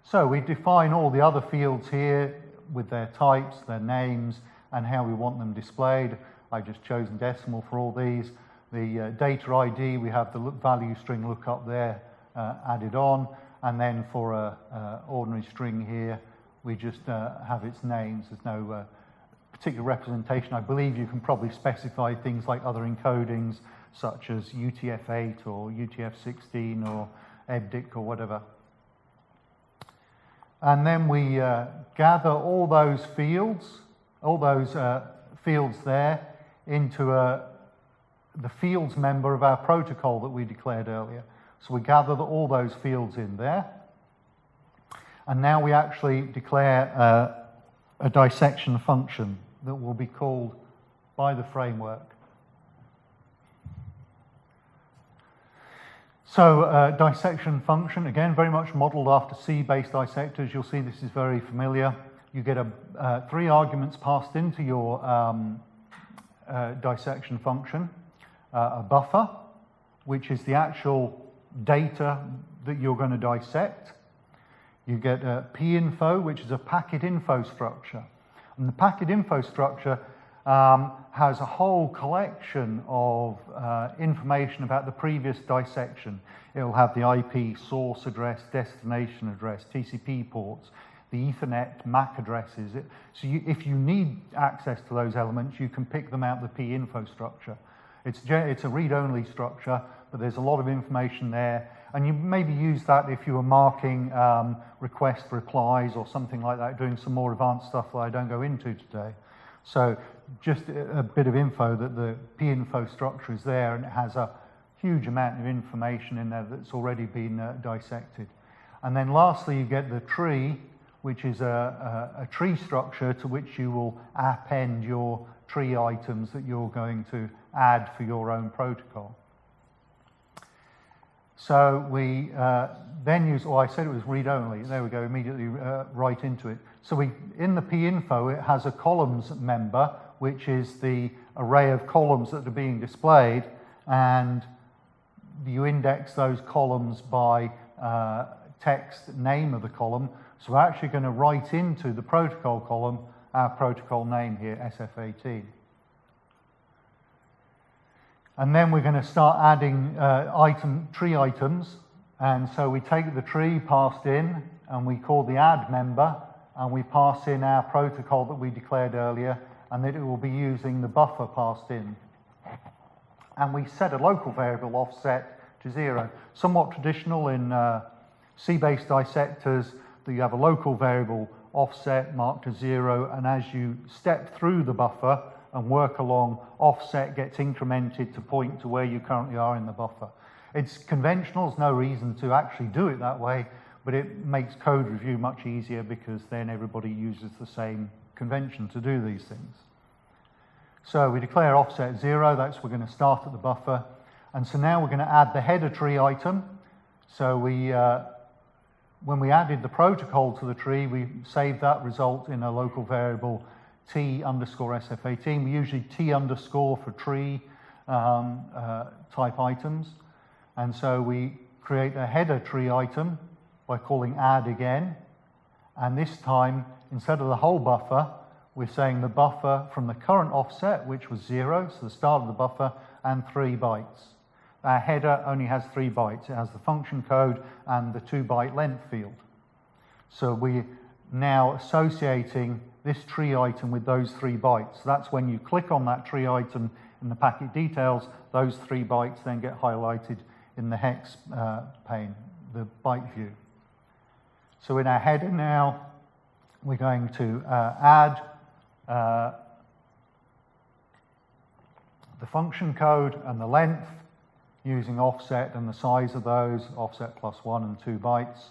So we define all the other fields here with their types, their names, and how we want them displayed. I've just chosen decimal for all these. The data ID, we have the value string lookup there added on, and then for an ordinary string here, we just have its names. There's no particular representation. I believe you can probably specify things like other encodings, such as UTF-8 or UTF-16 or EBDIC or whatever. And then we gather all those fields there into the fields member of our protocol that we declared earlier. So we gather all those fields in there. And now we actually declare a dissection function that will be called by the framework. So dissection function, again, very much modeled after C-based dissectors. You'll see this is very familiar. You get 3 arguments passed into your dissection function. A buffer, which is the actual data that you're going to dissect. You get a pinfo, which is a packet info structure. And the packet info structure has a whole collection of information about the previous dissection. It'll have the IP source address, destination address, TCP ports, the Ethernet MAC addresses. So if you need access to those elements, you can pick them out of the pinfo structure. It's a read-only structure, but there's a lot of information there. And you maybe use that if you were marking request replies or something like that, doing some more advanced stuff that I don't go into today. So just a bit of info that the pinfo structure is there, and it has a huge amount of information in there that's already been dissected. And then lastly, you get the tree, which is a tree structure to which you will append your tree items that you're going to add for your own protocol. So we then use, I said it was read-only. There we go, immediately right into it. So in the pinfo, it has a columns member, which is the array of columns that are being displayed, and you index those columns by text name of the column. So we're actually going to write into the protocol column our protocol name here, SF18. And then we're going to start adding tree items. And so we take the tree passed in, and we call the add member, and we pass in our protocol that we declared earlier, and that it will be using the buffer passed in. And we set a local variable offset to 0. Somewhat traditional in C-based dissectors, that you have a local variable offset marked to 0, and as you step through the buffer and work along, offset gets incremented to point to where you currently are in the buffer. It's conventional, there's no reason to actually do it that way, but it makes code review much easier because then everybody uses the same convention to do these things. So we declare offset 0, that's we're going to start at the buffer. And so now we're going to add the header tree item. So when we added the protocol to the tree, we saved that result in a local variable t underscore SF18. We usually t underscore for tree type items. And so we create a header tree item by calling add again. And this time, instead of the whole buffer, we're saying the buffer from the current offset, which was 0, so the start of the buffer, and 3 bytes. Our header only has 3 bytes. It has the function code and the 2-byte length field. So we're now associating this tree item with those 3 bytes. So that's when you click on that tree item in the packet details, those 3 bytes then get highlighted in the hex pane, the byte view. So in our header now, we're going to add the function code and the length using offset and the size of those, offset plus 1 and 2 bytes.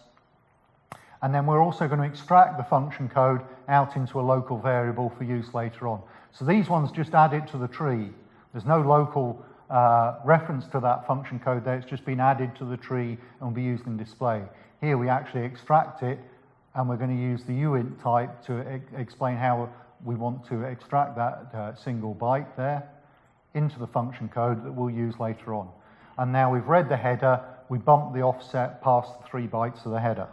And then we're also going to extract the function code out into a local variable for use later on. So these ones just add it to the tree. There's no local reference to that function code there. It's just been added to the tree and will be used in display. Here we actually extract it, and we're going to use the uint type to explain how we want to extract that single byte there into the function code that we'll use later on. And now we've read the header, we bump the offset past the 3 bytes of the header.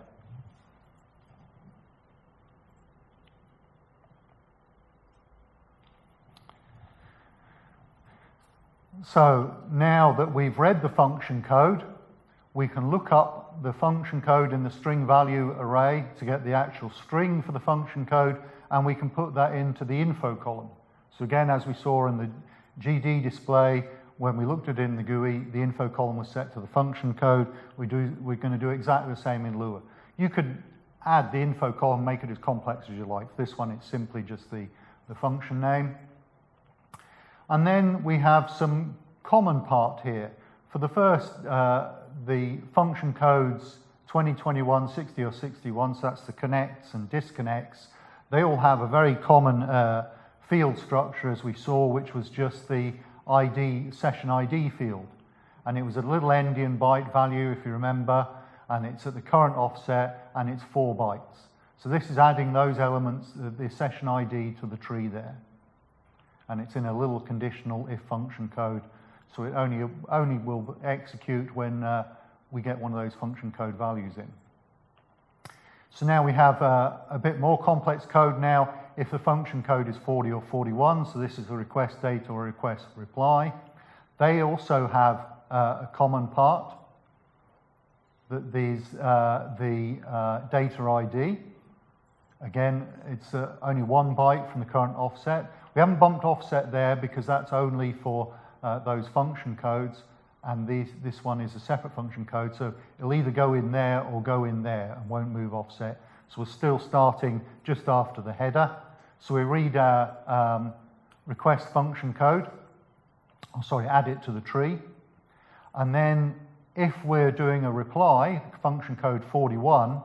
So now that we've read the function code, we can look up the function code in the string value array to get the actual string for the function code, and we can put that into the info column. So again, as we saw in the GD display, when we looked at it in the GUI, the info column was set to the function code. We're going to do exactly the same in Lua. You could add the info column, make it as complex as you like. For this one, it's simply just the function name. And then we have some common part here. For the first, the function codes 20, 21, 60 or 61, so that's the connects and disconnects. They all have a very common field structure, as we saw, which was just the ID, session ID field. And it was a little endian byte value, if you remember, and it's at the current offset, and it's 4 bytes. So this is adding those elements, the session ID, to the tree there. And it's in a little conditional if function code, so it only will execute when we get one of those function code values in. So now we have a bit more complex code now if the function code is 40 or 41, so this is a request date or a request reply. They also have a common part, that these the data ID. Again, it's only 1 byte from the current offset. We haven't bumped offset there because that's only for those function codes, and this one is a separate function code, so it'll either go in there or go in there and won't move offset. So we're still starting just after the header. So we read our request function code, add it to the tree, and then if we're doing a reply, function code 41,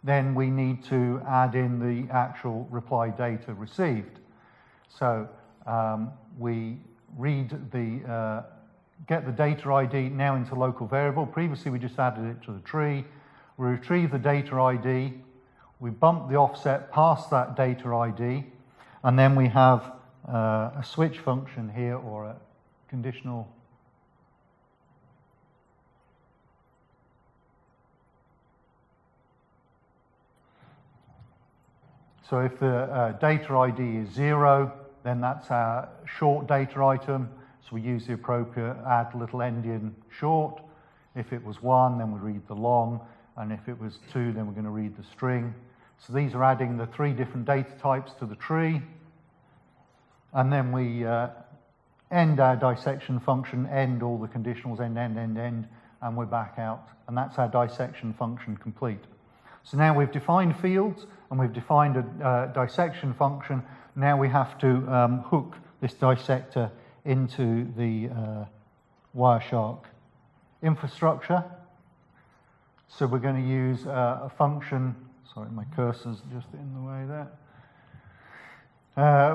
then we need to add in the actual reply data received. So we read get the data ID now into local variable. Previously we just added it to the tree. We retrieve the data ID, we bump the offset past that data ID, and then we have a switch function here, or a conditional. So if the data ID is 0, then that's our short data item. So we use the appropriate add little endian short. If it was 1, then we read the long. And if it was 2, then we're going to read the string. So these are adding the 3 different data types to the tree. And then we end our dissection function, end all the conditionals, end, and we're back out. And that's our dissection function complete. So now we've defined fields, and we've defined a dissection function. Now we have to hook this dissector into the Wireshark infrastructure. So we're going to use a function, sorry, my cursor's just in the way there.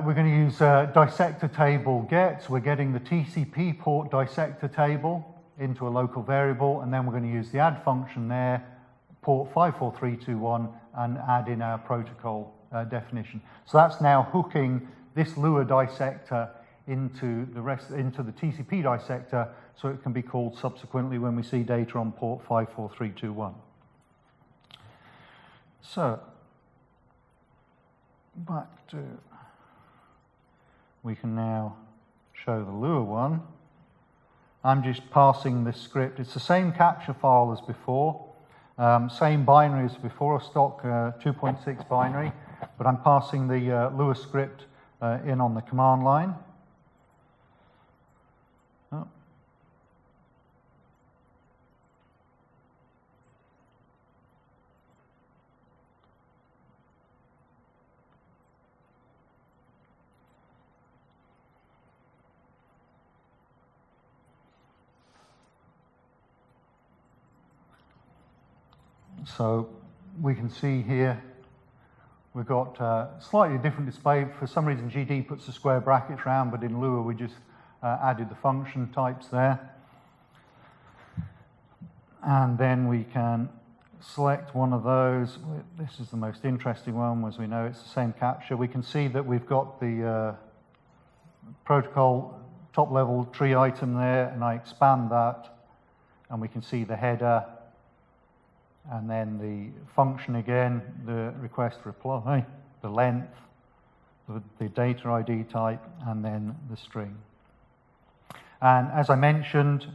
We're going to use dissector table get. So we're getting the TCP port dissector table into a local variable, and then we're going to use the add function there, port 54321, and add in our protocol definition. So that's now hooking this Lua dissector into the TCP dissector, so it can be called subsequently when we see data on port 54321. So back to, we can now show the Lua one. I'm just passing this script. It's the same capture file as before. Same binary as before, stock 2.6 binary, but I'm passing the Lua script in on the command line. Oh. So we can see here we've got slightly different display. For some reason GD puts the square brackets around, but in Lua we just added the function types there. And then we can select one of those. This is the most interesting one, as we know it's the same capture. We can see that we've got the protocol top level tree item there, and I expand that, and we can see the header, and then the function again, the request reply, the length, the data ID type, and then the string. And as I mentioned,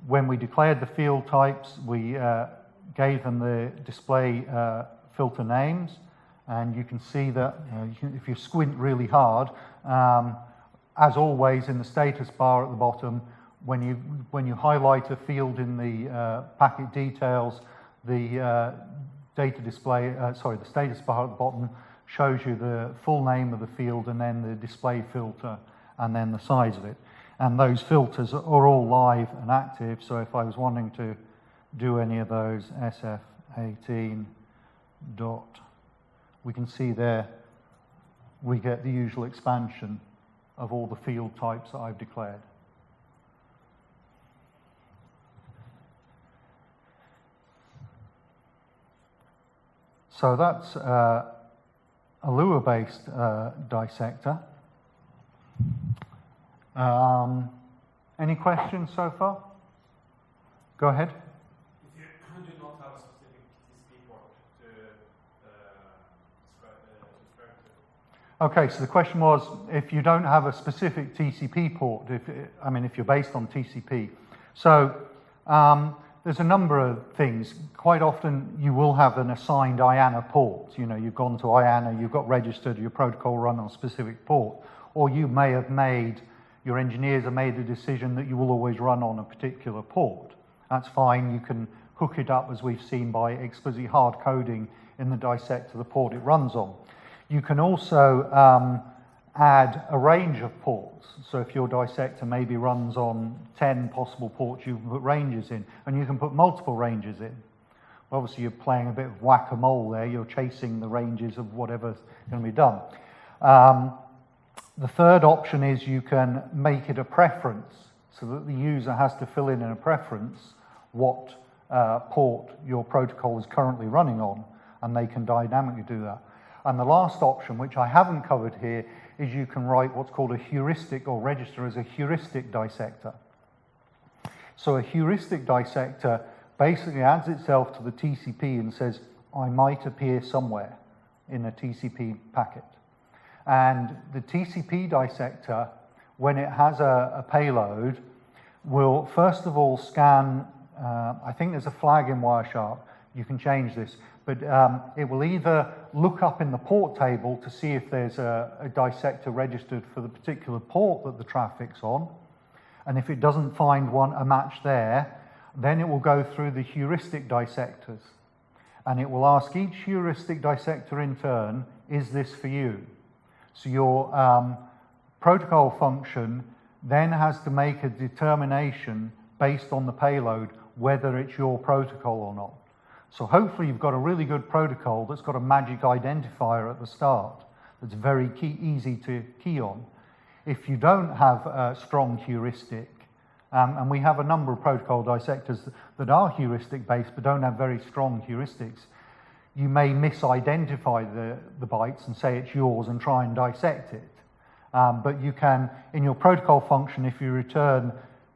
when we declared the field types, we gave them the display filter names, and you can see that if you squint really hard, as always in the status bar at the bottom, when you highlight a field in the packet details, the data display, the status bar at the bottom shows you the full name of the field and then the display filter and then the size of it. And those filters are all live and active, so if I was wanting to do any of those, SF18 dot, we can see there we get the usual expansion of all the field types that I've declared. So that's a Lua-based dissector. Any questions so far? Go ahead. If you do not have a specific TCP port to subscribe to. Okay, so the question was, if you don't have a specific TCP port, if you're based on TCP. So there's a number of things. Quite often you will have an assigned IANA port. You know, you've gone to IANA, you've got registered, your protocol run on a specific port. Or you may have your engineers have made a decision that you will always run on a particular port. That's fine, you can hook it up, as we've seen, by explicitly hard coding in the dissector the port it runs on. You can also add a range of ports. So if your dissector maybe runs on 10 possible ports, you can put ranges in, and you can put multiple ranges in. Obviously, you're playing a bit of whack-a-mole there. You're chasing the ranges of whatever's going to be done. The third option is you can make it a preference, so that the user has to fill in a preference what port your protocol is currently running on, and they can dynamically do that. And the last option, which I haven't covered here, is you can write what's called a heuristic, or register as a heuristic dissector. So a heuristic dissector basically adds itself to the TCP and says, I might appear somewhere in a TCP packet. And the TCP dissector, when it has a payload, will first of all scan, I think there's a flag in Wireshark, you can change this, but it will either look up in the port table to see if there's a dissector registered for the particular port that the traffic's on, and if it doesn't find a match there, then it will go through the heuristic dissectors, and it will ask each heuristic dissector in turn, is this for you? So your protocol function then has to make a determination based on the payload whether it's your protocol or not. So hopefully you've got a really good protocol that's got a magic identifier at the start that's very easy to key on. If you don't have a strong heuristic, and we have a number of protocol dissectors that are heuristic based but don't have very strong heuristics, you may misidentify the bytes and say it's yours and try and dissect it. But you can, in your protocol function, if you return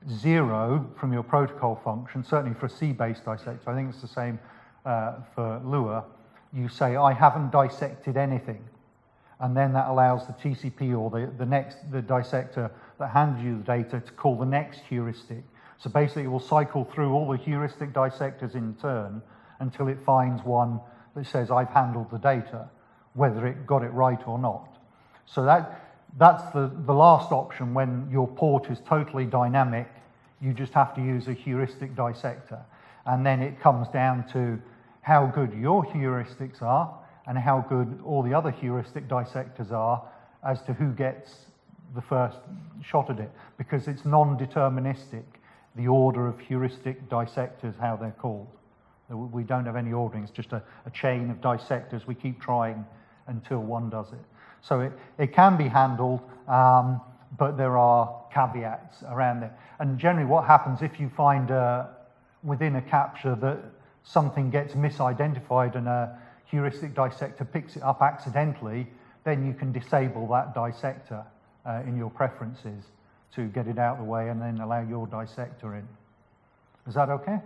0 from your protocol function, certainly for a C-based dissector, I think it's the same for Lua, you say, I haven't dissected anything. And then that allows the TCP or the dissector that hands you the data to call the next heuristic. So basically it will cycle through all the heuristic dissectors in turn until it finds one that says, I've handled the data, whether it got it right or not. So that's the last option. When your port is totally dynamic, you just have to use a heuristic dissector. And then it comes down to how good your heuristics are and how good all the other heuristic dissectors are as to who gets the first shot at it, because it's non-deterministic, the order of heuristic dissectors, how they're called. We don't have any ordering, it's just a chain of dissectors. We keep trying until one does it. So it can be handled, but there are caveats around it. And generally what happens if you find within a capture that something gets misidentified and a heuristic dissector picks it up accidentally, then you can disable that dissector in your preferences to get it out of the way and then allow your dissector in. Is that okay?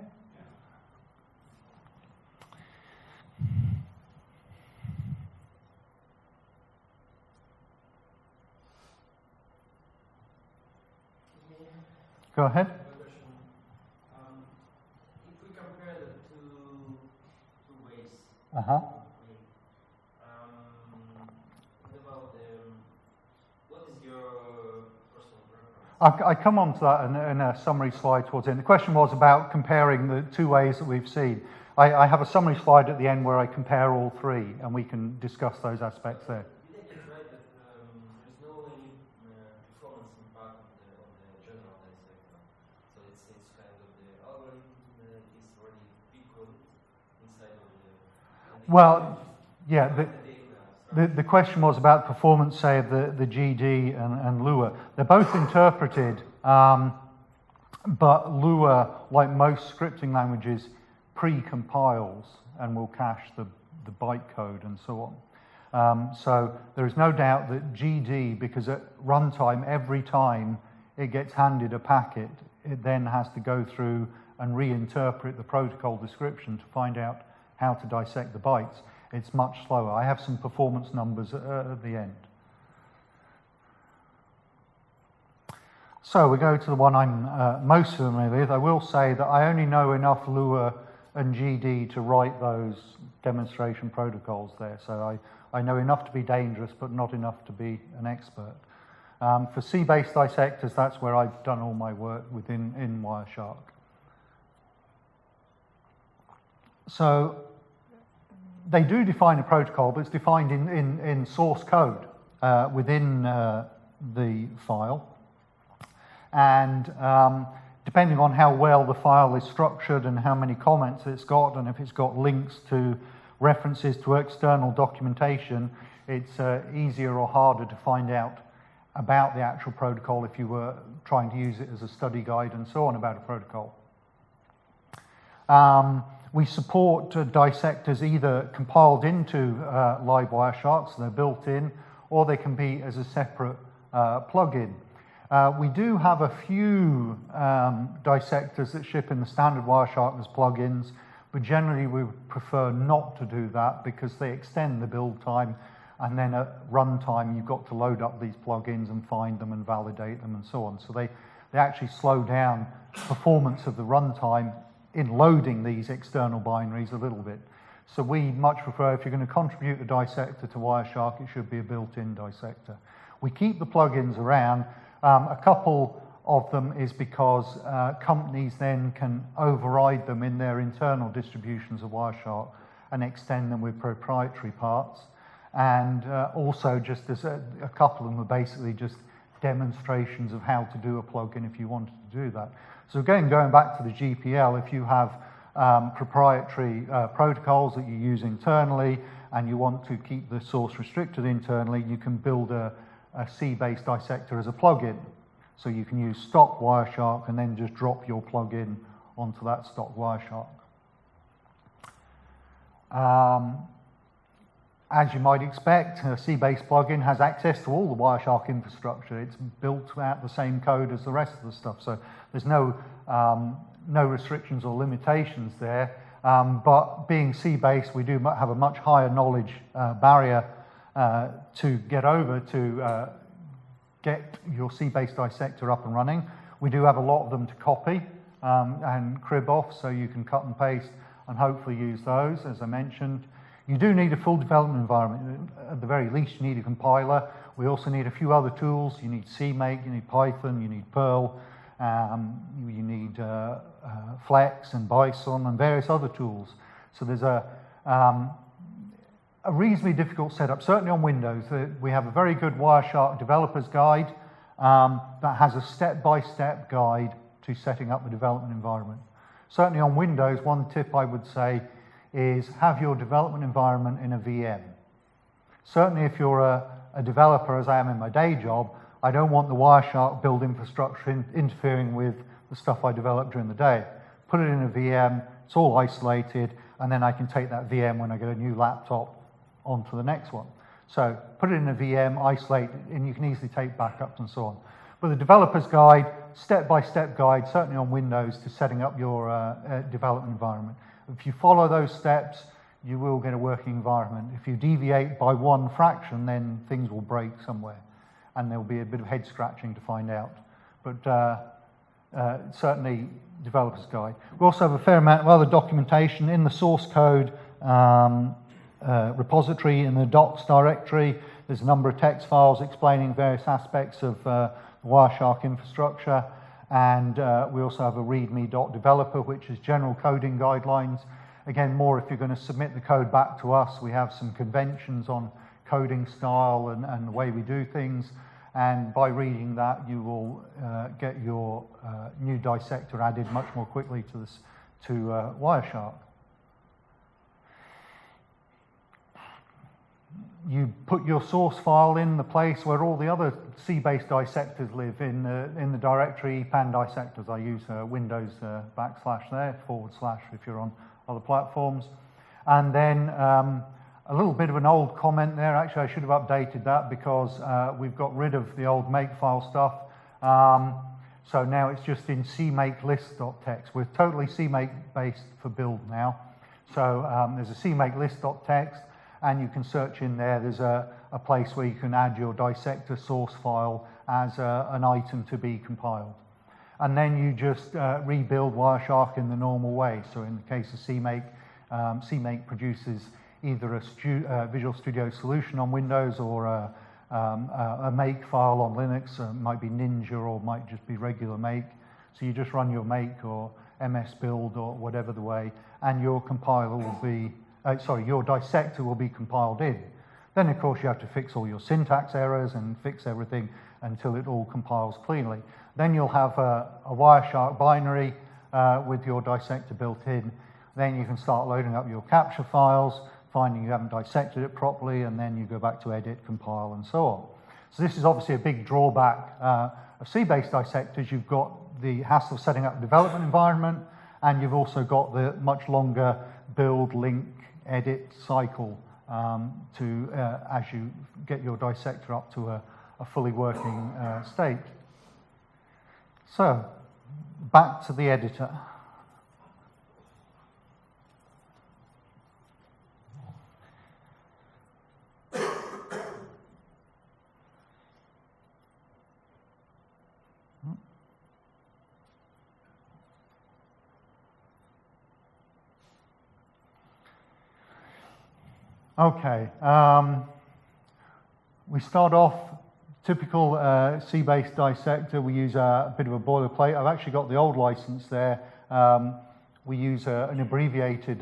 Go ahead. If we compare the two ways, Uh-huh. what about what is your personal preference? I come on to that in a summary slide towards the end. The question was about comparing the two ways that we've seen. I have a summary slide at the end where I compare all three, and we can discuss those aspects there. Did I get right that there's no any performance impact on the general dissector? So it's kind of the algorithm is already pre-coded inside of the... Well, yeah. The question was about performance, say, of the GD and Lua. They're both interpreted, but Lua, like most scripting languages, pre-compiles and will cache the bytecode and so on. So there is no doubt that GD, because at runtime, every time it gets handed a packet, it then has to go through and reinterpret the protocol description to find out how to dissect the bytes. It's much slower. I have some performance numbers at the end. So we go to the one I'm most familiar with. I will say that I only know enough Lua and GD to write those demonstration protocols there. So I know enough to be dangerous, but not enough to be an expert. For C-based dissectors, that's where I've done all my work in Wireshark. So they do define a protocol, but it's defined in source code within the file. And depending on how well the file is structured and how many comments it's got, and if it's got links to references to external documentation, it's easier or harder to find out about the actual protocol if you were trying to use it as a study guide and so on about a protocol. We support dissectors either compiled into live Wireshark, so they're built in, or they can be as a separate plugin. We do have a few dissectors that ship in the standard Wireshark as plugins, but generally we would prefer not to do that because they extend the build time, and then at runtime you've got to load up these plugins and find them and validate them and so on. So they actually slow down performance of the runtime in loading these external binaries a little bit. So we much prefer, if you're going to contribute a dissector to Wireshark, it should be a built-in dissector. We keep the plugins around. A couple of them is because companies then can override them in their internal distributions of Wireshark and extend them with proprietary parts. And also, just as a couple of them are basically just demonstrations of how to do a plugin if you wanted to do that. So again, going back to the GPL, if you have proprietary protocols that you use internally and you want to keep the source restricted internally, you can build a C-based dissector as a plugin. So you can use stock Wireshark and then just drop your plugin onto that stock Wireshark. As you might expect, a C-based plugin has access to all the Wireshark infrastructure. It's built out the same code as the rest of the stuff, so there's no restrictions or limitations there. But being C-based, we do have a much higher knowledge barrier to get over to get your C-based dissector up and running. We do have a lot of them to copy and crib off, so you can cut and paste and hopefully use those, as I mentioned. You do need a full development environment. At the very least, you need a compiler. We also need a few other tools. You need CMake, you need Python, you need Perl, you need Flex and Bison and various other tools. So there's a reasonably difficult setup, certainly on Windows. We have a very good Wireshark developer's guide that has a step-by-step guide to setting up the development environment. Certainly on Windows, one tip I would say is have your development environment in a VM. Certainly if you're a developer, as I am in my day job, I don't want the Wireshark build infrastructure interfering with the stuff I develop during the day. Put it in a VM, it's all isolated, and then I can take that VM when I get a new laptop onto the next one. So put it in a VM, isolate, and you can easily take backups and so on. But the developer's guide, step-by-step guide, certainly on Windows, to setting up your development environment. If you follow those steps, you will get a working environment. If you deviate by one fraction, then things will break somewhere, and there will be a bit of head scratching to find out. But certainly, developer's guide. We also have a fair amount of other documentation in the source code repository, in the docs directory. There's a number of text files explaining various aspects of the Wireshark infrastructure. And we also have a readme.developer, which is general coding guidelines. Again, more if you're going to submit the code back to us. We have some conventions on coding style and the way we do things. And by reading that, you will get your new dissector added much more quickly to Wireshark. you put your source file in the place where all the other C-based dissectors live in the directory EPAN dissectors. I use Windows / there, / if you're on other platforms. And then a little bit of an old comment there. Actually, I should have updated that because we've got rid of the old makefile stuff. So now it's just in cmakelist.txt. We're totally CMake based for build now. So there's a cmakelist.txt, and you can search in there. There's a place where you can add your dissector source file as an item to be compiled. And then you just rebuild Wireshark in the normal way. So in the case of CMake, CMake produces either a Visual Studio solution on Windows or a make file on Linux. It might be Ninja or might just be regular make. So you just run your make or MS build or whatever the way, and your compiler will be, your dissector will be compiled in. Then of course you have to fix all your syntax errors and fix everything until it all compiles cleanly. Then you'll have a Wireshark binary with your dissector built in. Then you can start loading up your capture files, finding you haven't dissected it properly, and then you go back to edit, compile, and so on. So this is obviously a big drawback of C-based dissectors. You've got the hassle of setting up a development environment, and you've also got the much longer build, link, edit cycle as you get your dissector up to a fully working state. So, back to the editor. Okay, we start off typical C-based dissector. We use a bit of a boilerplate. I've actually got the old license there. We use an abbreviated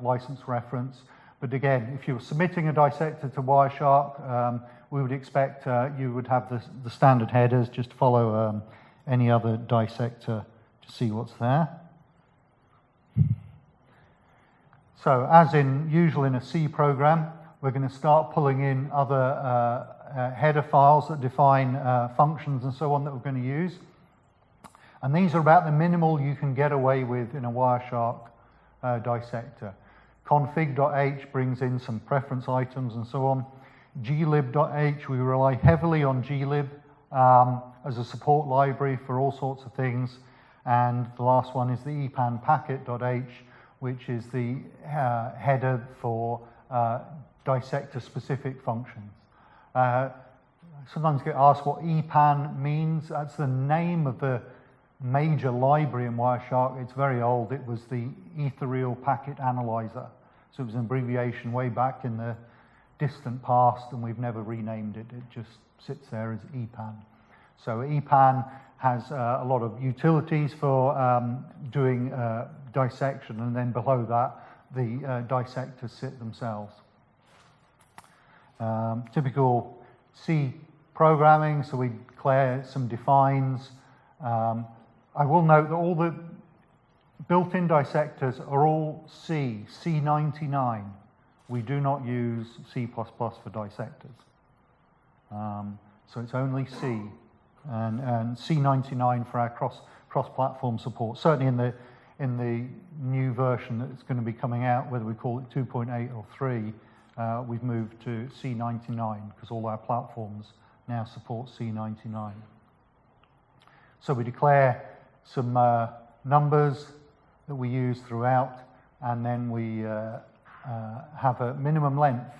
license reference. But again, if you're submitting a dissector to Wireshark, we would expect you would have the standard headers. Just follow any other dissector to see what's there. So, as usual in a C program, we're going to start pulling in other header files that define functions and so on that we're going to use. And these are about the minimal you can get away with in a Wireshark dissector. Config.h brings in some preference items and so on. glib.h, we rely heavily on glib as a support library for all sorts of things. And the last one is the epan packet.h, which is the header for dissector-specific functions. Sometimes get asked what epan means. That's the name of the major library in Wireshark. It's very old. It was the Ethereal Packet Analyzer. So it was an abbreviation way back in the distant past, and we've never renamed it. It just sits there as epan. So epan has a lot of utilities for doing dissection, and then below that, the dissectors sit themselves. Typical C programming, so we declare some defines. I will note that all the built-in dissectors are all C, C99. We do not use C++ for dissectors. So it's only C. And C99 for our cross-platform support. Certainly in the new version that's going to be coming out, whether we call it 2.8 or 3, we've moved to C99 because all our platforms now support C99. So we declare some numbers that we use throughout, and then we have a minimum length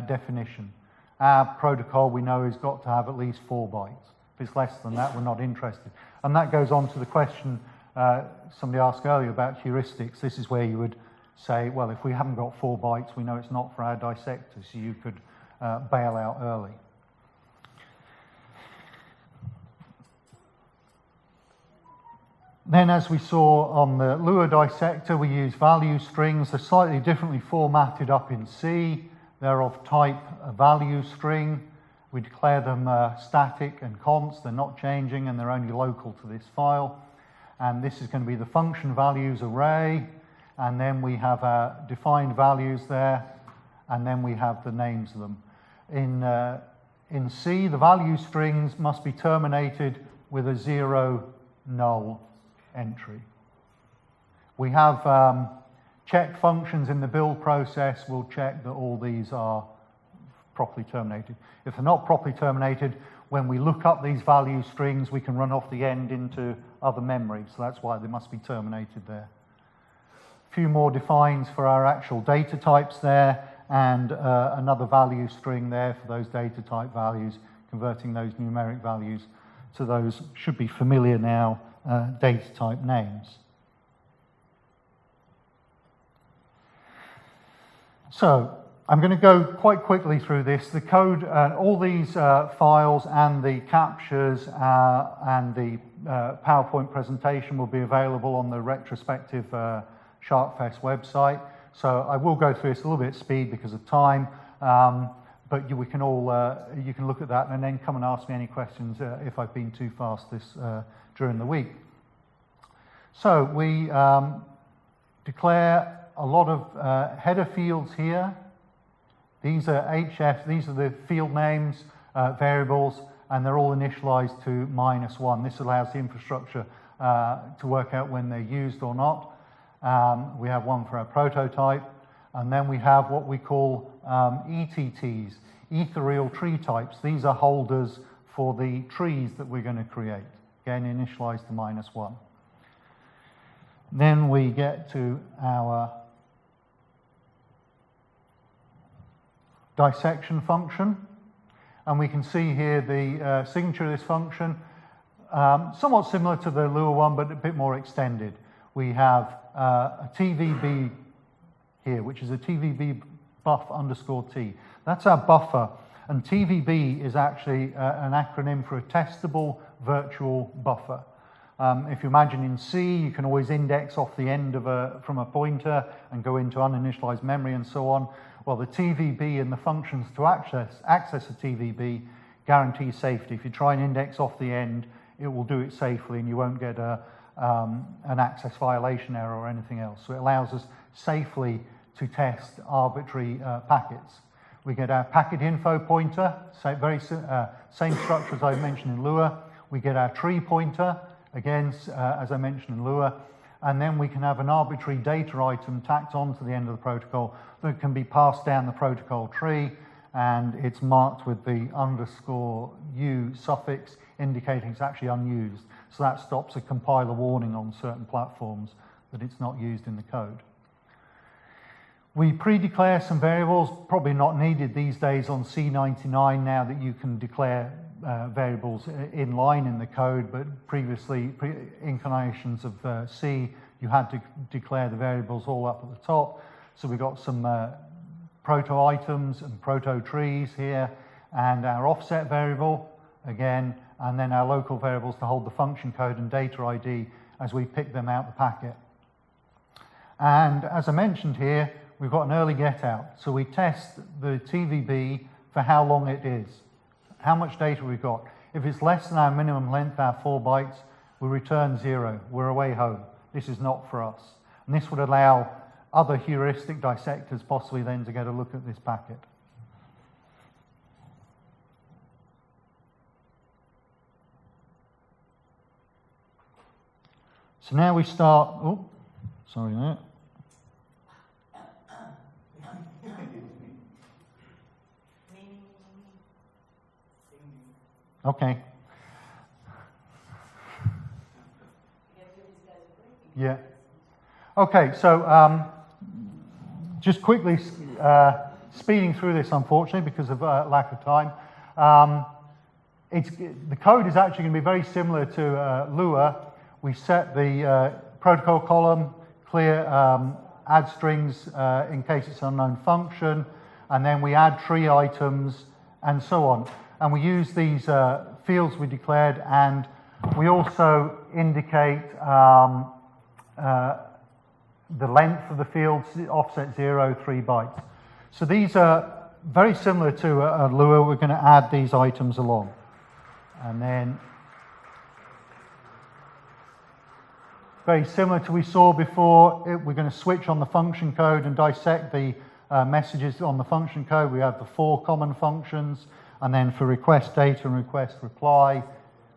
definition. Our protocol, we know, has got to have at least 4 bytes. If it's less than that, we're not interested. And that goes on to the question somebody asked earlier about heuristics. This is where you would say, well, if we haven't got 4 bytes, we know it's not for our dissectors, so you could bail out early. Then, as we saw on the Lua dissector, we use value strings. They're slightly differently formatted up in C. They're of type value string. We declare them static and const. They're not changing, and they're only local to this file. And this is going to be the function values array. And then we have our defined values there. and then we have the names of them. In C, the value strings must be terminated with a 0 null entry. We have check functions in the build process. We'll check that all these are properly terminated. If they're not properly terminated, when we look up these value strings, we can run off the end into other memory. So that's why they must be terminated there. A few more defines for our actual data types there, and another value string there for those data type values, converting those numeric values to those should be familiar now data type names. So I'm going to go quite quickly through this. The code, all these files and the captures and the PowerPoint presentation will be available on the retrospective SharkFest website. So I will go through this a little bit at speed because of time, but we can all, you can look at that and then come and ask me any questions if I've been too fast during the week. So we declare a lot of header fields here. These are HF, these are the field names, variables, and they're all initialized to -1. This allows the infrastructure to work out when they're used or not. We have one for our prototype, and then we have what we call ETTs, ethereal tree types. These are holders for the trees that we're going to create, again initialized to -1. Then we get to our dissection function, and we can see here the signature of this function, somewhat similar to the Lua one, but a bit more extended. We have a TVB here, which is a TVB buff underscore T. That's our buffer, and TVB is actually an acronym for a testable virtual buffer. If you imagine in C, you can always index off the end of from a pointer and go into uninitialized memory and so on. Well, the TVB and the functions to access a TVB guarantee safety. If you try and index off the end, it will do it safely and you won't get an access violation error or anything else. So it allows us safely to test arbitrary packets. We get our packet info pointer, same structure as I mentioned in Lua. We get our tree pointer, again, as I mentioned in Lua. And then we can have an arbitrary data item tacked onto the end of the protocol that can be passed down the protocol tree, and it's marked with the _u suffix indicating it's actually unused. So that stops a compiler warning on certain platforms that it's not used in the code. We pre-declare some variables, probably not needed these days on C99 now that you can declare variables in line in the code, but previously, incarnations of C, you had to declare the variables all up at the top. So we've got some proto items and proto trees here, and our offset variable again, and then our local variables to hold the function code and data ID as we pick them out the packet. And as I mentioned here, we've got an early get out. So we test the TVB for how long it is, how much data we've got. If it's less than our minimum length, our 4 bytes, we return 0. We're away home. This is not for us. And this would allow other heuristic dissectors possibly then to get a look at this packet. So now we start, oh, sorry there. Okay. Yeah. Okay, so just quickly speeding through this, unfortunately, because of lack of time. The code is actually going to be very similar to Lua. We set the protocol column, clear add strings in case it's an unknown function, and then we add tree items and so on. And we use these fields we declared, and we also indicate the length of the fields, offset 0, 3 bytes. So these are very similar to Lua. We're going to add these items along. And then, very similar to we saw before, we're going to switch on the function code and dissect the messages on the function code, we have the 4 common functions, and then for request data and request reply,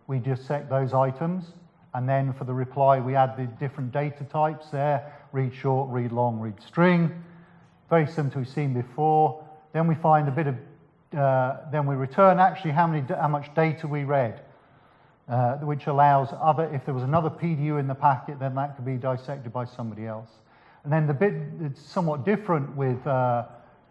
we dissect those items. And then for the reply, we add the different data types there, read short, read long, read string. Very similar to what we've seen before. Then we find a bit of, then we return actually how much data we read, which allows if there was another PDU in the packet, then that could be dissected by somebody else. And then the bit that's somewhat different with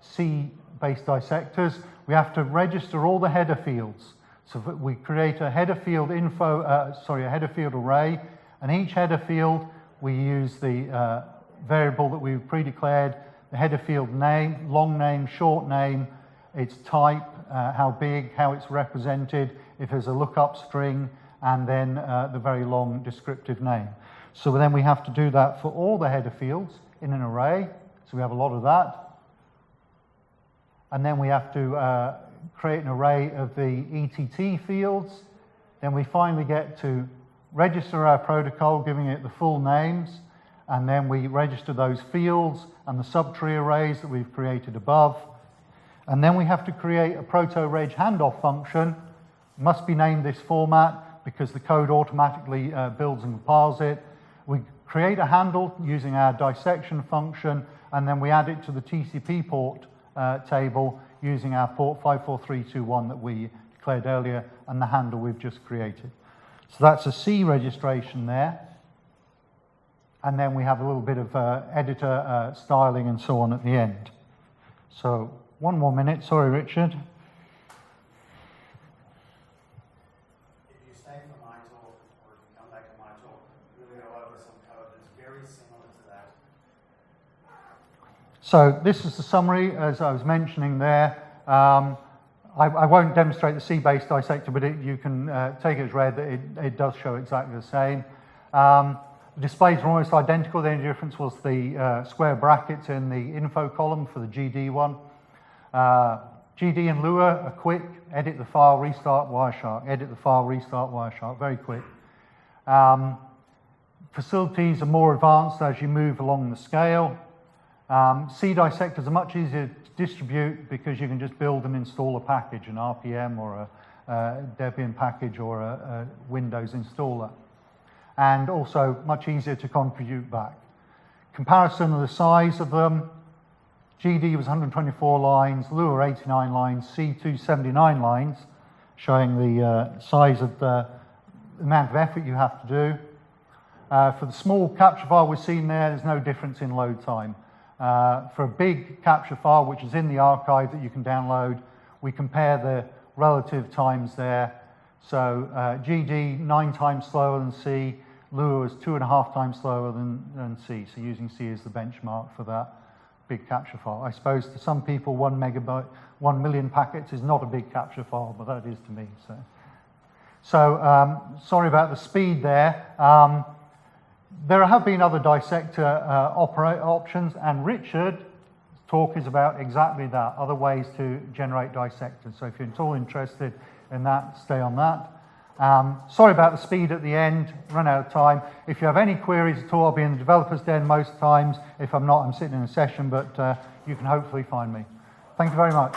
C-based dissectors, we have to register all the header fields. So we create a header field a header field array, and each header field we use the variable that we've pre-declared, the header field name, long name, short name, its type, how big, how it's represented, if there's a lookup string, and then the very long descriptive name. So then we have to do that for all the header fields in an array, so we have a lot of that. And then we have to create an array of the ETT fields. Then we finally get to register our protocol, giving it the full names, and then we register those fields and the subtree arrays that we've created above. And then we have to create a proto-reg handoff function. It must be named this format because the code automatically builds and compiles it. We create a handle using our dissection function, and then we add it to the TCP port table using our port 54321 that we declared earlier and the handle we've just created. So that's a C registration there. And then we have a little bit of editor styling and so on at the end. So 1 more minute. Sorry, Richard. If you stay for my talk, or if you come back to my talk, we'll go over some code that's very similar to that. So this is the summary, as I was mentioning there. I won't demonstrate the C-based dissector, but you can take it as read that it does show exactly the same. The displays are almost identical. The only difference was the square brackets in the info column for the GD one. GD and Lua are quick. Edit the file, restart Wireshark. Edit the file, restart Wireshark. Very quick. Facilities are more advanced as you move along the scale. C dissectors are much easier to distribute because you can just build and install a package, an RPM or a Debian package or a Windows installer. And also much easier to contribute back. Comparison of the size of them, GD was 124 lines, Lua 89 lines, C2 79 lines, showing the size of the amount of effort you have to do. For the small capture file we've seen there's no difference in load time. For a big capture file, which is in the archive that you can download, we compare the relative times there. So GD 9 times slower than C, Lua is 2.5 times slower than C. So using C as the benchmark for that big capture file. I suppose to some people 1 million packets is not a big capture file, but that is to me. So sorry about the speed there. There have been other dissector options, and Richard's talk is about exactly that, other ways to generate dissectors. So if you're at all interested in that, stay on that. Sorry about the speed at the end, run out of time. If you have any queries at all, I'll be in the developers den most times. If I'm not, I'm sitting in a session, but you can hopefully find me. Thank you very much.